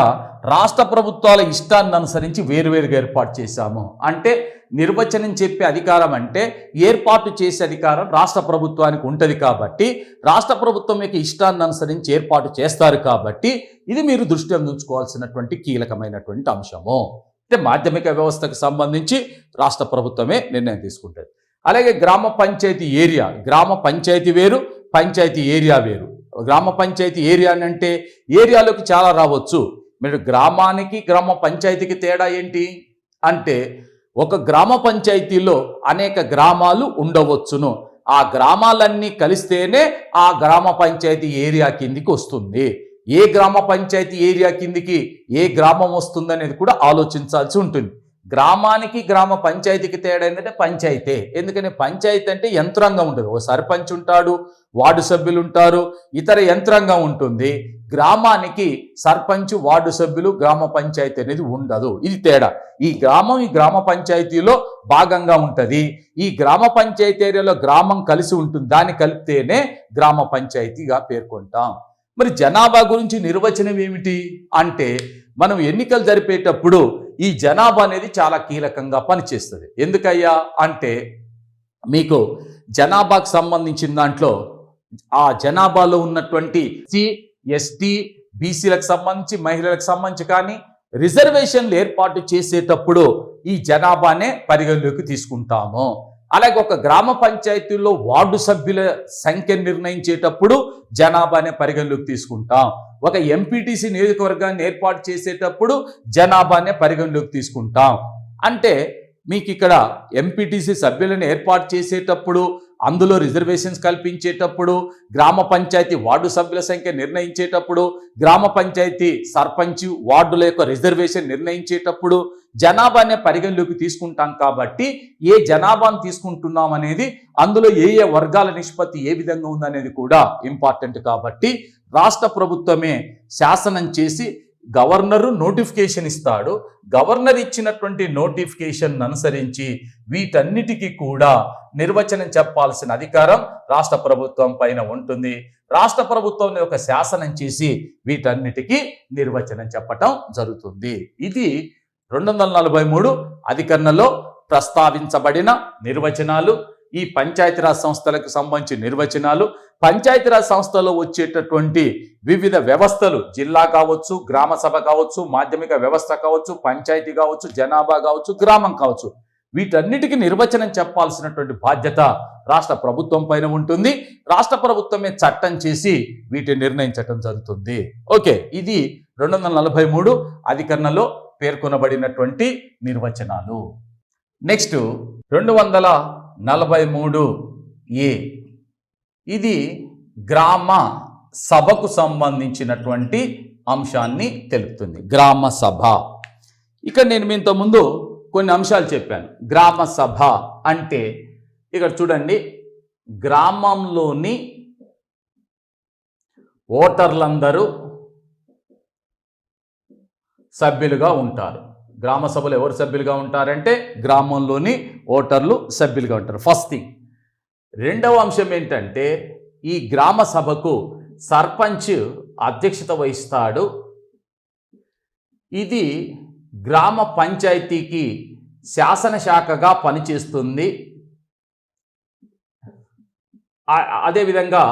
రాష్ట్ర ప్రభుత్వాల ఇష్టాన్ని అనుసరించి వేరువేరుగా ఏర్పాటు చేశాము. అంటే నిర్వచనం చెప్పే అధికారం అంటే ఏర్పాటు చేసే అధికారం రాష్ట్ర ప్రభుత్వానికి ఉంటుంది. కాబట్టి రాష్ట్ర ప్రభుత్వం యొక్క ఇష్టాన్ని అనుసరించి ఏర్పాటు చేస్తారు. కాబట్టి ఇది మీరు దృష్టి ఉంచుకోవాల్సినటువంటి కీలకమైనటువంటి అంశము. అంటే మాధ్యమిక వ్యవస్థకు సంబంధించి రాష్ట్ర ప్రభుత్వమే నిర్ణయం తీసుకుంటుంది. అలాగే గ్రామ పంచాయతీ ఏరియా, గ్రామ పంచాయతీ వేరు, పంచాయతీ ఏరియా వేరు. గ్రామ పంచాయతీ ఏరియా అంటే ఏరియాలోకి చాలా రావచ్చు. మీరు గ్రామానికి గ్రామ పంచాయతీకి తేడా ఏంటి అంటే ఒక గ్రామ పంచాయతీలో అనేక గ్రామాలు ఉండవచ్చును. ఆ గ్రామాలన్నీ కలిస్తేనే ఆ గ్రామ పంచాయతీ ఏరియా కిందికి వస్తుంది. ఏ గ్రామ పంచాయతీ ఏరియా కిందికి ఏ గ్రామం వస్తుందనేది కూడా ఆలోచించాల్సి ఉంటుంది. గ్రామానికి గ్రామ పంచాయతీకి తేడా ఏంటంటే పంచాయతీ. ఎందుకంటే పంచాయతీ అంటే యంత్రాంగం ఉంటుంది. ఓ సర్పంచ్ ఉంటాడు, వార్డు సభ్యులు ఉంటారు, ఇతర యంత్రాంగం ఉంటుంది. గ్రామానికి సర్పంచ్, వార్డు సభ్యులు, గ్రామ పంచాయతీ అనేది ఉండదు. ఇది తేడా. ఈ గ్రామ పంచాయతీలో భాగంగా ఉంటుంది. ఈ గ్రామ పంచాయతీ ఏరియాలో గ్రామం కలిసి ఉంటుంది. దాన్ని కలిపితేనే గ్రామ పంచాయతీగా పేర్కొంటాం. మరి జనాభా గురించి నిర్వచనం ఏమిటి అంటే మనం ఎన్నికలు జరిపేటప్పుడు ఈ జనాభా అనేది చాలా కీలకంగా పనిచేస్తుంది. ఎందుకయ్యా అంటే మీకు జనాభాకు సంబంధించిన దాంట్లో ఆ జనాభాలో ఉన్నటువంటి ఎస్టీ, బీసీలకు సంబంధించి, మహిళలకు సంబంధించి కానీ రిజర్వేషన్లు ఏర్పాటు చేసేటప్పుడు ఈ జనాభానే పరిగణలోకి తీసుకుంటాము. అలాగే ఒక గ్రామ పంచాయతీలో వార్డు సభ్యుల సంఖ్య నిర్ణయించేటప్పుడు జనాభానే పరిగణలోకి తీసుకుంటాం. ఒక ఎంపీటీసీ నియోజకవర్గాన్ని ఏర్పాటు చేసేటప్పుడు జనాభానే పరిగణలోకి తీసుకుంటాం. అంటే మీకు ఇక్కడ ఎంపీటీసీ సభ్యులను ఏర్పాటు చేసేటప్పుడు, అందులో రిజర్వేషన్స్ కల్పించేటప్పుడు, గ్రామ పంచాయతీ వార్డు సభ్యుల సంఖ్య నిర్ణయించేటప్పుడు, గ్రామ పంచాయతీ సర్పంచ్ వార్డుల యొక్క రిజర్వేషన్ నిర్ణయించేటప్పుడు జనాభానే పరిగణలోకి తీసుకుంటాం. కాబట్టి ఏ జనాభాను తీసుకుంటున్నాం అనేది, అందులో ఏ ఏ వర్గాల నిష్పత్తి ఏ విధంగా ఉందనేది కూడా ఇంపార్టెంట్. కాబట్టి రాష్ట్ర ప్రభుత్వమే శాసనం చేసి గవర్నరు నోటిఫికేషన్ ఇస్తాడు. గవర్నర్ ఇచ్చినటువంటి నోటిఫికేషన్ అనుసరించి వీటన్నిటికీ కూడా నిర్వచనం చెప్పాల్సిన అధికారం రాష్ట్ర ప్రభుత్వం పైన ఉంటుంది. రాష్ట్ర ప్రభుత్వం ఒక శాసనం చేసి వీటన్నిటికీ నిర్వచనం చెప్పటం జరుగుతుంది. ఇది 243 అధికరణలో ప్రస్తావించబడిన నిర్వచనాలు. ఈ పంచాయతీరాజ్ సంస్థలకు సంబంధించిన నిర్వచనాలు, పంచాయతీరాజ్ సంస్థలో వచ్చేటటువంటి వివిధ వ్యవస్థలు, జిల్లా కావచ్చు, గ్రామ సభ కావచ్చు, మాధ్యమిక వ్యవస్థ కావచ్చు, పంచాయతీ కావచ్చు, జనాభా కావచ్చు, గ్రామం కావచ్చు, వీటన్నిటికీ నిర్వచనం చెప్పాల్సినటువంటి బాధ్యత రాష్ట్ర ప్రభుత్వం పైన ఉంటుంది. రాష్ట్ర ప్రభుత్వమే చట్టం చేసి వీటిని నిర్ణయించడం జరుగుతుంది. ఓకే, ఇది 243 అధికరణలో పేర్కొనబడినటువంటి నిర్వచనాలు. నెక్స్ట్ 243A, ఇది గ్రామ సభకు సంబంధించినటువంటి అంశాన్ని తెలుపుతుంది. గ్రామ సభ. ఇక్కడ నేను మీతో ముందు కొన్ని అంశాలు చెప్పాను. గ్రామ సభ అంటే ఇక్కడ చూడండి, గ్రామంలోని ఓటర్లందరూ సభ్యులుగా ఉంటారు. గ్రామ సభలో ఎవరు సభ్యులుగా ఉంటారంటే గ్రామంలోని ఓటర్లు సభ్యులుగా ఉంటారు. First thing. రెండవ అంశం ఏంటంటే ఈ గ్రామ సభకు సర్పంచ్ అధ్యక్షత వహిస్తాడు. ఇది గ్రామ పంచాయతీకి శాసనశాఖగా పనిచేస్తుంది. అదేవిధంగా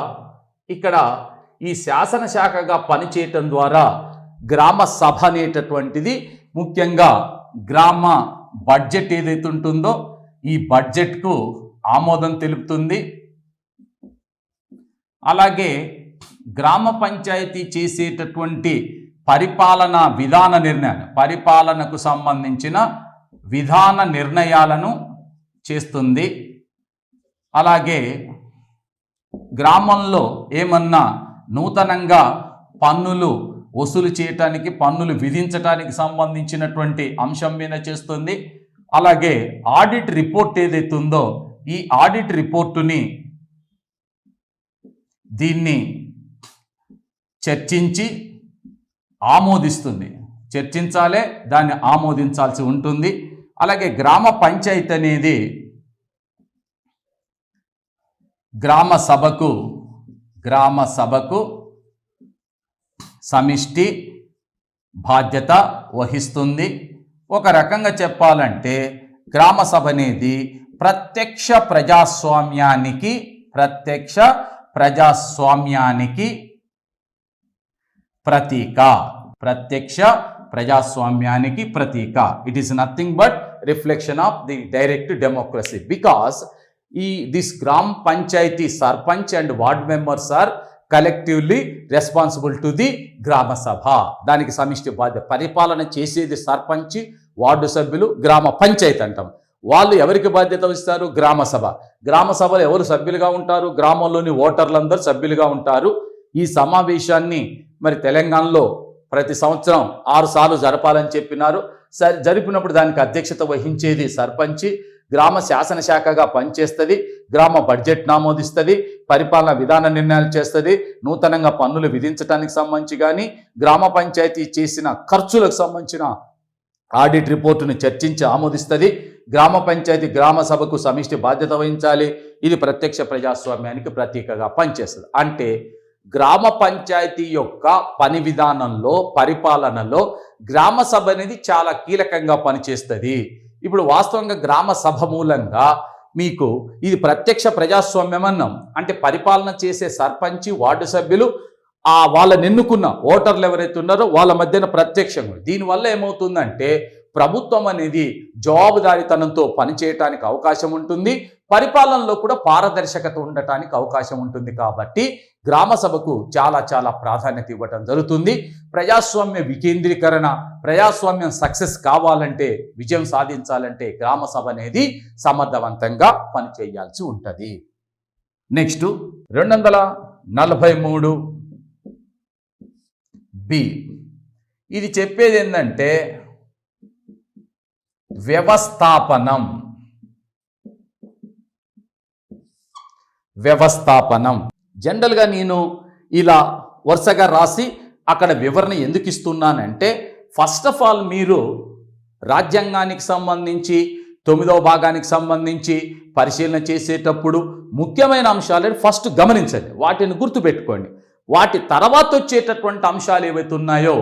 ఇక్కడ ఈ శాసనశాఖగా పనిచేయటం ద్వారా గ్రామ సభ అనేటటువంటిది ముఖ్యంగా గ్రామ బడ్జెట్ ఏదైతే ఉంటుందో ఈ బడ్జెట్కు ఆమోదం తెలుపుతుంది. అలాగే గ్రామ పంచాయతీ చేసేటటువంటి పరిపాలనా విధాన నిర్ణయాలు, పరిపాలనకు సంబంధించిన విధాన నిర్ణయాలను చేస్తుంది. అలాగే గ్రామంలో ఏమన్నా నూతనంగా పన్నులు వసూలు చేయటానికి, పన్నులు విధించడానికి సంబంధించినటువంటి అంశం మీద చేస్తుంది. అలాగే ఆడిట్ రిపోర్ట్ ఏదైతే ఉందో ఈ ఆడిట్ రిపోర్టుని దీన్ని చర్చించి ఆమోదిస్తుంది. చర్చించాలే, దాన్ని ఆమోదించాల్సి ఉంటుంది. అలాగే గ్రామ పంచాయతీ అనేది గ్రామ సభకు సమిష్టి బాధ్యత వహిస్తుంది. ఒక రకంగా చెప్పాలంటే గ్రామ సభ అనేది ప్రత్యక్ష ప్రజాస్వామ్యానికి ప్రతీక. ప్రత్యక్ష ప్రజాస్వామ్యానికి ప్రతీక. It is nothing but reflection of the direct democracy. Because this gram panchayat sarpanch and ward members are collectively responsible to the gram sabha. దానికి సమిష్టి బాధ్యత. పరిపాలన చేసేది సర్పంచ్, వార్డు సభ్యులు, గ్రామ పంచాయతీ అంటాం. వాళ్ళు ఎవరికి బాధ్యత వహిస్తారు? గ్రామ సభ. గ్రామ సభలో ఎవరు సభ్యులుగా ఉంటారు? గ్రామంలోని ఓటర్లందరూ సభ్యులుగా ఉంటారు. ఈ సమావేశాన్ని మరి తెలంగాణలో ప్రతి సంవత్సరం 6 సార్లు జరపాలని చెప్పినారు. జరిపినప్పుడు దానికి అధ్యక్షత వహించేది సర్పంచ్. గ్రామ శాసనశాఖగా పనిచేస్తుంది. గ్రామ బడ్జెట్ ఆమోదిస్తుంది. పరిపాలన విధాన నిర్ణయాలు చేస్తుంది. నూతనంగా పన్నులు విధించడానికి సంబంధించి కానీ, గ్రామ పంచాయతీ చేసిన ఖర్చులకు సంబంధించిన ఆడిట్ రిపోర్టును చర్చించి ఆమోదిస్తుంది. గ్రామ పంచాయతీ గ్రామ సభకు సమిష్టి బాధ్యత వహించాలి. ఇది ప్రత్యక్ష ప్రజాస్వామ్యానికి ప్రతీకగా పనిచేస్తుంది. అంటే గ్రామ పంచాయతీ యొక్క పని విధానంలో, పరిపాలనలో గ్రామ సభ అనేది చాలా కీలకంగా పనిచేస్తుంది. ఇప్పుడు వాస్తవంగా గ్రామ సభ మూలంగా మీకు ఇది ప్రత్యక్ష ప్రజాస్వామ్యం అన్నాం. అంటే పరిపాలన చేసే సర్పంచ్, వార్డు సభ్యులు వాళ్ళని ఎన్నుకున్న ఓటర్లు ఎవరైతే ఉన్నారో వాళ్ళ మధ్యన ప్రత్యక్షంగా. దీనివల్ల ఏమవుతుందంటే ప్రభుత్వం అనేది జవాబుదారీతనంతో పనిచేయటానికి అవకాశం ఉంటుంది. పరిపాలనలో కూడా పారదర్శకత ఉండటానికి అవకాశం ఉంటుంది. కాబట్టి గ్రామ సభకు చాలా ప్రాధాన్యత ఇవ్వటం జరుగుతుంది. ప్రజాస్వామ్య వికేంద్రీకరణ, ప్రజాస్వామ్యం సక్సెస్ కావాలంటే, విజయం సాధించాలంటే గ్రామ సభ అనేది సమర్థవంతంగా పనిచేయాల్సి ఉంటుంది. Next 243 B. ఇది చెప్పేది ఏంటంటే వ్యవస్థాపనం. జనరల్గా నేను ఇలా వరుసగా రాసి అక్కడ వివరణ ఎందుకు ఇస్తున్నానంటే, ఫస్ట్ ఆఫ్ ఆల్ మీరు రాజ్యాంగానికి సంబంధించి 9వ భాగానికి సంబంధించి పరిశీలన చేసేటప్పుడు ముఖ్యమైన అంశాలను ఫస్ట్ గమనించండి, వాటిని గుర్తుపెట్టుకోండి. వాటి తర్వాత వచ్చేటటువంటి అంశాలు ఏవైతే ఉన్నాయో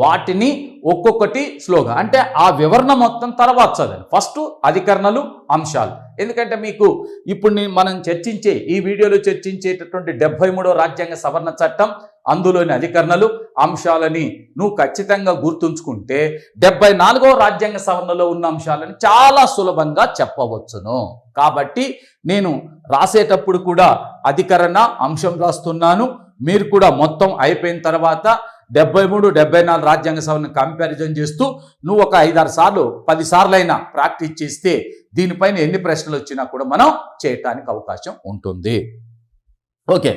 వాటిని ఒక్కొక్కటి స్లోగా, అంటే ఆ వివరణ మొత్తం తర్వాత చదవండి. ఫస్ట్ అధికరణలు, అంశాలు. ఎందుకంటే మీకు ఇప్పుడు మనం చర్చించే ఈ వీడియోలో చర్చించేటటువంటి 73వ రాజ్యాంగ సవరణ చట్టం, అందులోని అధికరణలు, అంశాలని నువ్వు ఖచ్చితంగా గుర్తుంచుకుంటే 74వ రాజ్యాంగ సవరణలో ఉన్న అంశాలను చాలా సులభంగా చెప్పవచ్చును. కాబట్టి నేను రాసేటప్పుడు కూడా అధికరణ, అంశం రాస్తున్నాను. మీరు కూడా మొత్తం అయిపోయిన తర్వాత 73, 74 రాజ్యాంగ సవరణ కంపారిజన్ చేస్తూ నువ్వు ఒక 5-6 సార్లు 10 సార్లైనా ప్రాక్టీస్ చేస్తే దీనిపైన ఎన్ని ప్రశ్నలు వచ్చినా కూడా మనం చేయటానికి అవకాశం ఉంటుంది. ఓకే,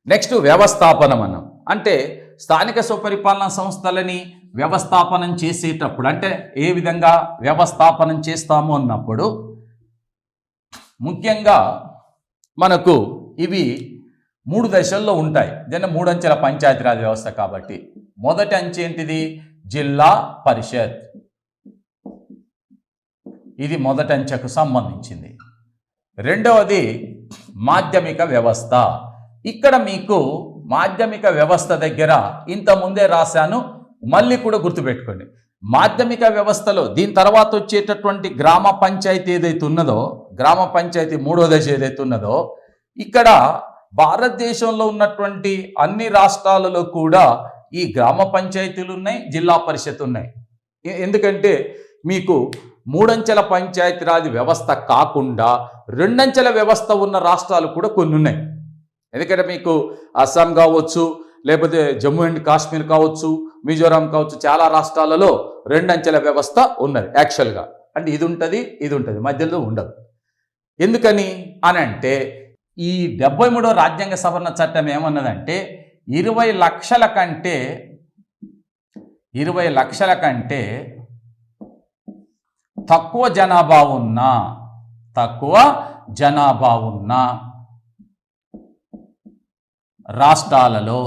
నెక్స్ట్ వ్యవస్థాపనం అన్నాం. అంటే స్థానిక స్వపరిపాలనా సంస్థలని వ్యవస్థాపనం చేసేటప్పుడు, అంటే ఏ విధంగా వ్యవస్థాపనం చేస్తాము అన్నప్పుడు ముఖ్యంగా మనకు ఇవి 3 దశల్లో ఉంటాయి. దీన్ని 3 అంచెల పంచాయతీరాజ్ వ్యవస్థ కాబట్టి మొదటి అంచె ఏంటిది? జిల్లా పరిషత్. ఇది మొదటి అంచెకు సంబంధించింది. రెండవది మాధ్యమిక వ్యవస్థ. ఇక్కడ మీకు మాధ్యమిక వ్యవస్థ దగ్గర ఇంత ముందే రాశాను, మళ్ళీ కూడా గుర్తుపెట్టుకోండి. మాధ్యమిక వ్యవస్థలో దీని తర్వాత వచ్చేటటువంటి గ్రామ పంచాయతీ ఏదైతే ఉన్నదో, గ్రామ పంచాయతీ 3వ దశ ఏదైతే ఉన్నదో, ఇక్కడ భారతదేశంలో ఉన్నటువంటి అన్ని రాష్ట్రాలలో కూడా ఈ గ్రామ పంచాయతీలు ఉన్నాయి, జిల్లా పరిషత్ ఉన్నాయి. ఎందుకంటే మీకు 3 అంచెల పంచాయతీరాజ్ వ్యవస్థ కాకుండా 2 అంచెల వ్యవస్థ ఉన్న రాష్ట్రాలు కూడా కొన్ని ఉన్నాయి. ఎందుకంటే మీకు అస్సాం కావచ్చు, లేకపోతే జమ్మూ అండ్ కాశ్మీర్ కావచ్చు, మిజోరాం కావచ్చు, చాలా రాష్ట్రాలలో 2 అంచెల వ్యవస్థ ఉన్నది యాక్చువల్గా. అంటే ఇది ఉంటుంది, మధ్యలో ఉండదు. ఎందుకని అని అంటే ఈ 73వ రాజ్యాంగ సవరణ చట్టం ఏమన్నదంటే 20 లక్షల కంటే తక్కువ జనాభా ఉన్న రాష్ట్రాలలో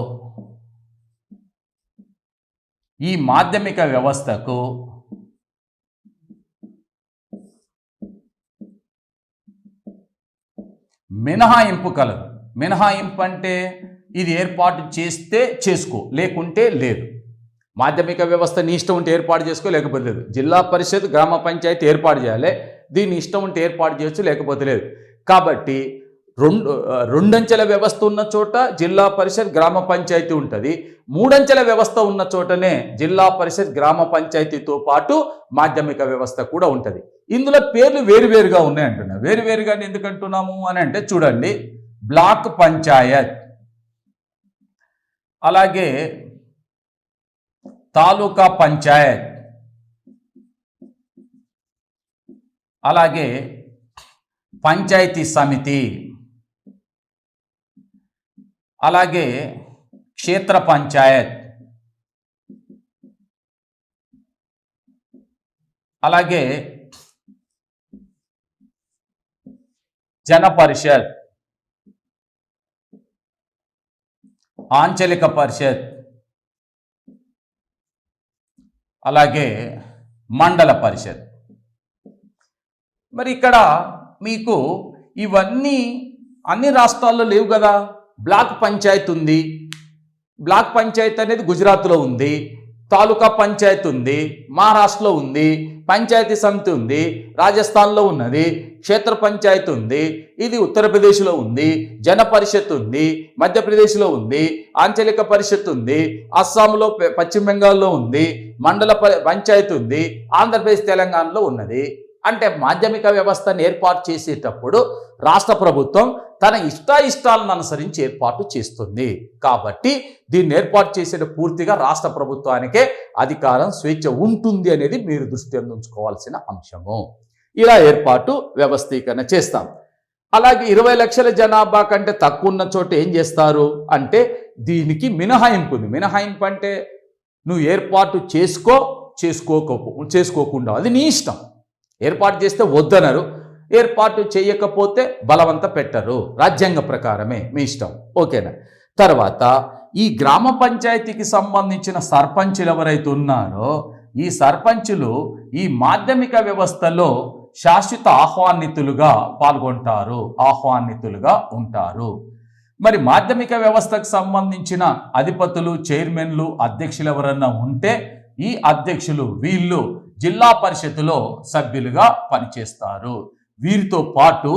ఈ మాధ్యమిక వ్యవస్థకు మినహాయింపు కలదు. మినహాయింపు అంటే ఇది ఏర్పాటు చేస్తే చేసుకో, లేకుంటే లేదు. మాధ్యమిక వ్యవస్థ నీ ఇష్టం ఉంటే ఏర్పాటు చేసుకో, లేకపోతే లేదు. జిల్లా పరిషత్, గ్రామ పంచాయతీ ఏర్పాటు చేయాలి, దీన్ని ఇష్టం ఉంటే ఏర్పాటు చేయొచ్చు, లేకపోతే లేదు. కాబట్టి 2 అంచెల వ్యవస్థ ఉన్న చోట జిల్లా పరిషత్, గ్రామ పంచాయతీ ఉంటుంది. 3 అంచెల వ్యవస్థ ఉన్న చోటనే జిల్లా పరిషత్, గ్రామ పంచాయతీతో పాటు మాధ్యమిక వ్యవస్థ కూడా ఉంటుంది. ఇందులో పేర్లు వేరువేరుగా ఉన్నాయి అంటున్నా. వేరువేరుగా ఎందుకు అంటున్నాము అని అంటే చూడండి, బ్లాక్ పంచాయత్, అలాగే తాలూకా పంచాయత్, అలాగే పంచాయతీ సమితి, అలాగే క్షేత్ర పంచాయత్, అలాగే జన పరిషత్, ఆంచలిక పరిషత్, అలాగే మండల పరిషత్. మరి ఇక్కడ మీకు ఇవన్నీ అన్ని రాష్ట్రాల్లో లేవు కదా. బ్లాక్ పంచాయత్ ఉంది, బ్లాక్ పంచాయత్ అనేది గుజరాత్లో ఉంది, తాలూకా పంచాయత్ ఉంది, మహారాష్ట్రలో ఉంది, పంచాయతీ సమితి ఉంది, రాజస్థాన్లో ఉన్నది, క్షేత్ర పంచాయతీ ఉంది, ఇది ఉత్తరప్రదేశ్లో ఉంది, జన పరిషత్ ఉంది, మధ్యప్రదేశ్లో ఉంది, ఆంచలిక పరిషత్ ఉంది, అస్సాంలో, పశ్చిమ బెంగాల్లో ఉంది, మండల పంచాయతీ ఉంది, ఆంధ్రప్రదేశ్, తెలంగాణలో ఉన్నది. అంటే మాధ్యమిక వ్యవస్థను ఏర్పాటు చేసేటప్పుడు రాష్ట్ర ప్రభుత్వం తన ఇష్టాయిష్టాలను అనుసరించి ఏర్పాటు చేస్తుంది. కాబట్టి దీన్ని ఏర్పాటు చేసే పూర్తిగా రాష్ట్ర ప్రభుత్వానికే అధికారం, స్వేచ్ఛ ఉంటుంది అనేది మీరు దృష్టి ఉంచుకోవాల్సిన అంశము. ఇలా ఏర్పాటు వ్యవస్థీకరణ చేస్తాం. అలాగే 20 లక్షల జనాభా కంటే తక్కువ ఉన్న చోట ఏం చేస్తారు అంటే దీనికి మినహాయింపు ఉంది. మినహాయింపు అంటే నువ్వు ఏర్పాటు చేసుకోకుండా అది నీ ఇష్టం. ఏర్పాటు చేస్తే వద్దనరు, ఏర్పాటు చేయకపోతే బలవంత పెట్టరు, రాజ్యాంగ ప్రకారమే, మీ ఇష్టం. ఓకేనా. తర్వాత ఈ గ్రామ పంచాయతీకి సంబంధించిన సర్పంచులు ఎవరైతే ఉన్నారో ఈ సర్పంచులు ఈ మాధ్యమిక వ్యవస్థలో శాశ్వత ఆహ్వానితులుగా ఉంటారు. మరి మాధ్యమిక వ్యవస్థకు సంబంధించిన అధిపతులు, చైర్మన్లు, అధ్యక్షులు ఎవరన్నా ఉంటే ఈ అధ్యక్షులు వీళ్ళు జిల్లా పరిషత్తులో సభ్యులుగా పనిచేస్తారు. వీరితో పాటు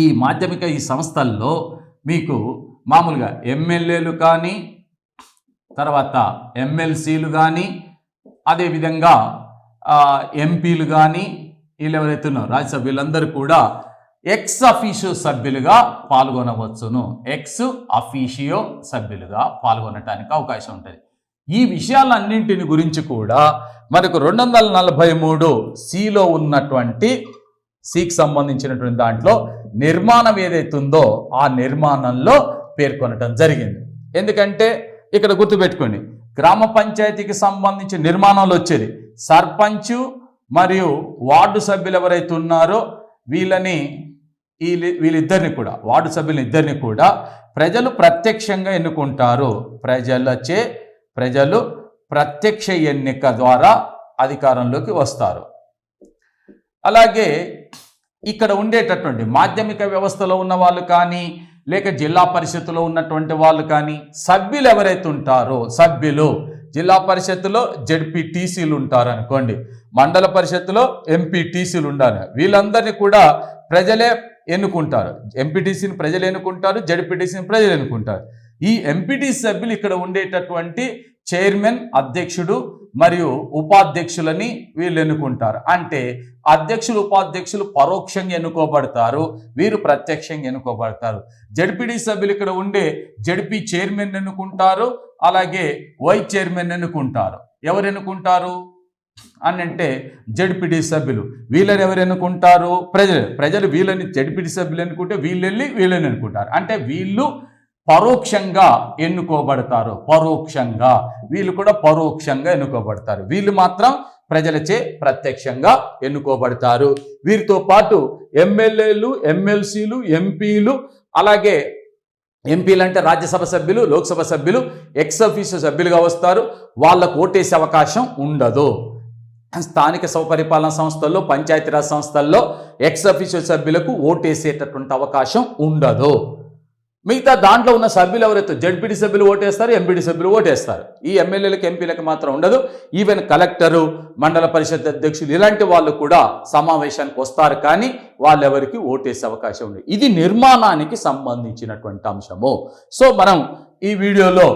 ఈ మాధ్యమిక ఈ సంస్థల్లో మీకు మామూలుగా ఎమ్మెల్యేలు కానీ, తర్వాత ఎమ్మెల్సీలు కానీ, అదేవిధంగా ఎంపీలు కానీ, వీళ్ళు ఎవరైతే ఉన్నారో రాజ్యసభ వీళ్ళందరూ కూడా ఎక్స్ అఫీషియో సభ్యులుగా పాల్గొనవచ్చును. ఎక్స్ అఫీషియో సభ్యులుగా పాల్గొనటానికి అవకాశం ఉంటుంది. ఈ విషయాలన్నింటిని గురించి కూడా మనకు 243 సిలో ఉన్నటువంటి సికి సంబంధించినటువంటి దాంట్లో నిర్మాణం ఏదైతే ఉందో ఆ నిర్మాణంలో పేర్కొనటం జరిగింది. ఎందుకంటే ఇక్కడ గుర్తుపెట్టుకోండి, గ్రామ పంచాయతీకి సంబంధించి నిర్మాణాలు వచ్చేది సర్పంచ్ మరియు వార్డు సభ్యులు ఎవరైతే ఉన్నారో వీళ్ళిద్దరిని కూడా వార్డు సభ్యులు ఇద్దరిని కూడా ప్రజలు ప్రత్యక్షంగా ఎన్నుకుంటారు. ప్రజలు ప్రత్యక్ష ఎన్నిక ద్వారా అధికారంలోకి వస్తారు. అలాగే ఇక్కడ ఉండేటటువంటి మాధ్యమిక వ్యవస్థలో ఉన్న వాళ్ళు కానీ లేక జిల్లా పరిషత్తులో ఉన్నటువంటి వాళ్ళు కానీ సభ్యులు ఎవరైతే ఉంటారో జిల్లా పరిషత్తులో జెడ్పీటీసీలు ఉంటారు అనుకోండి, మండల పరిషత్తులో ఎంపీటీసీలు ఉండాలి. వీళ్ళందరినీ కూడా ప్రజలే ఎన్నుకుంటారు. ఎంపీటీసీని ప్రజలు ఎన్నుకుంటారు, జెడ్పీటీసీని ప్రజలు ఎన్నుకుంటారు. ఈ ఎంపీటీసీ సభ్యులు ఇక్కడ ఉండేటటువంటి చైర్మన్, అధ్యక్షుడు మరియు ఉపాధ్యక్షులని వీళ్ళు ఎన్నుకుంటారు. అంటే అధ్యక్షులు ఉపాధ్యక్షులు పరోక్షంగా ఎన్నుకోబడతారు, వీరు ప్రత్యక్షంగా ఎన్నుకోబడతారు. జడ్పీటీ సభ్యులు ఇక్కడ ఉండే జడ్పీ చైర్మన్ ఎన్నుకుంటారు, అలాగే వైస్ చైర్మన్ ఎన్నుకుంటారు. ఎవరు ఎన్నుకుంటారు అని అంటే జడ్పీటీ సభ్యులు. వీళ్ళని ఎవరు ఎన్నుకుంటారు? ప్రజలు వీళ్ళని జడ్పీటీ సభ్యులు ఎన్నుకుంటే వీళ్ళని ఎన్నుకుంటారు. అంటే వీళ్ళు పరోక్షంగా ఎన్నుకోబడతారు. వీళ్ళు కూడా పరోక్షంగా ఎన్నుకోబడతారు. వీళ్ళు మాత్రం ప్రజలచే ప్రత్యక్షంగా ఎన్నుకోబడతారు. వీరితో పాటు ఎమ్మెల్యేలు, ఎమ్మెల్సీలు, ఎంపీలు, అలాగే ఎంపీలు అంటే రాజ్యసభ సభ్యులు, లోక్సభ సభ్యులు ఎక్స్ అఫీషియో సభ్యులుగా వస్తారు. వాళ్ళకు ఓటేసే అవకాశం ఉండదు. స్థానిక స్వపరిపాలన సంస్థల్లో, పంచాయతీరాజ్ సంస్థల్లో ఎక్స్ అఫీషియో సభ్యులకు ఓటేసేటటువంటి అవకాశం ఉండదు. మిగతా దాంట్లో ఉన్న సభ్యులు ఎవరైతే జడ్పీటీ సభ్యులు ఓటేస్తారు, ఎంపీటీ సభ్యులు ఓటేస్తారు. ఈ ఎమ్మెల్యేలకు, ఎంపీలకు మాత్రం ఉండదు. ఈవెన్ కలెక్టరు, మండల పరిషత్ అధ్యక్షులు ఇలాంటి వాళ్ళు కూడా సమావేశానికి వస్తారు, కానీ వాళ్ళెవరికి ఓటేసే అవకాశం ఉంది. ఇది నిర్మాణానికి సంబంధించినటువంటి అంశము. సో మనం ఈ వీడియోలో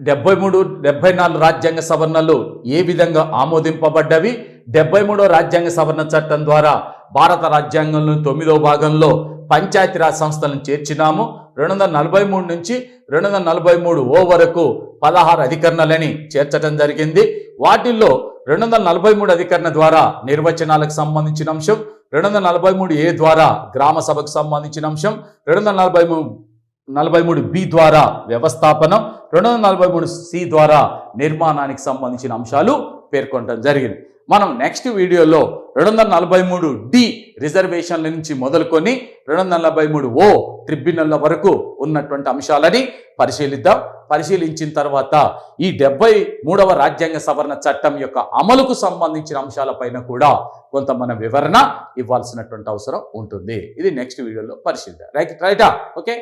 73, 74 రాజ్యాంగ సవరణలు ఏ విధంగా ఆమోదింపబడ్డవి, 73వ రాజ్యాంగ సవరణ చట్టం ద్వారా భారత రాజ్యాంగంలో 9వ భాగంలో పంచాయతీరాజ్ సంస్థలను చేర్చినాము. 243 నుంచి 243 వరకు 16 అధికరణలని చేర్చడం జరిగింది. వాటిల్లో 243 అధికరణ ద్వారా నిర్వచనాలకు సంబంధించిన అంశం, 243A ద్వారా గ్రామ సభకు సంబంధించిన అంశం, 243B ద్వారా వ్యవస్థాపనం, 243C ద్వారా నిర్మాణానికి సంబంధించిన అంశాలు పేర్కొనడం జరిగింది. మనం నెక్స్ట్ వీడియోలో 243D రిజర్వేషన్ల నుంచి మొదలుకొని 243O ట్రిబ్యునల్ల వరకు ఉన్నటువంటి అంశాలని పరిశీలిద్దాం. పరిశీలించిన తర్వాత ఈ 73వ రాజ్యాంగ సవరణ చట్టం యొక్క అమలుకు సంబంధించిన అంశాలపైన కూడా కొంత మన వివరణ ఇవ్వాల్సినటువంటి అవసరం ఉంటుంది. ఇది నెక్స్ట్ వీడియోలో పరిశీలిద్దాం. రైటా? ఓకే.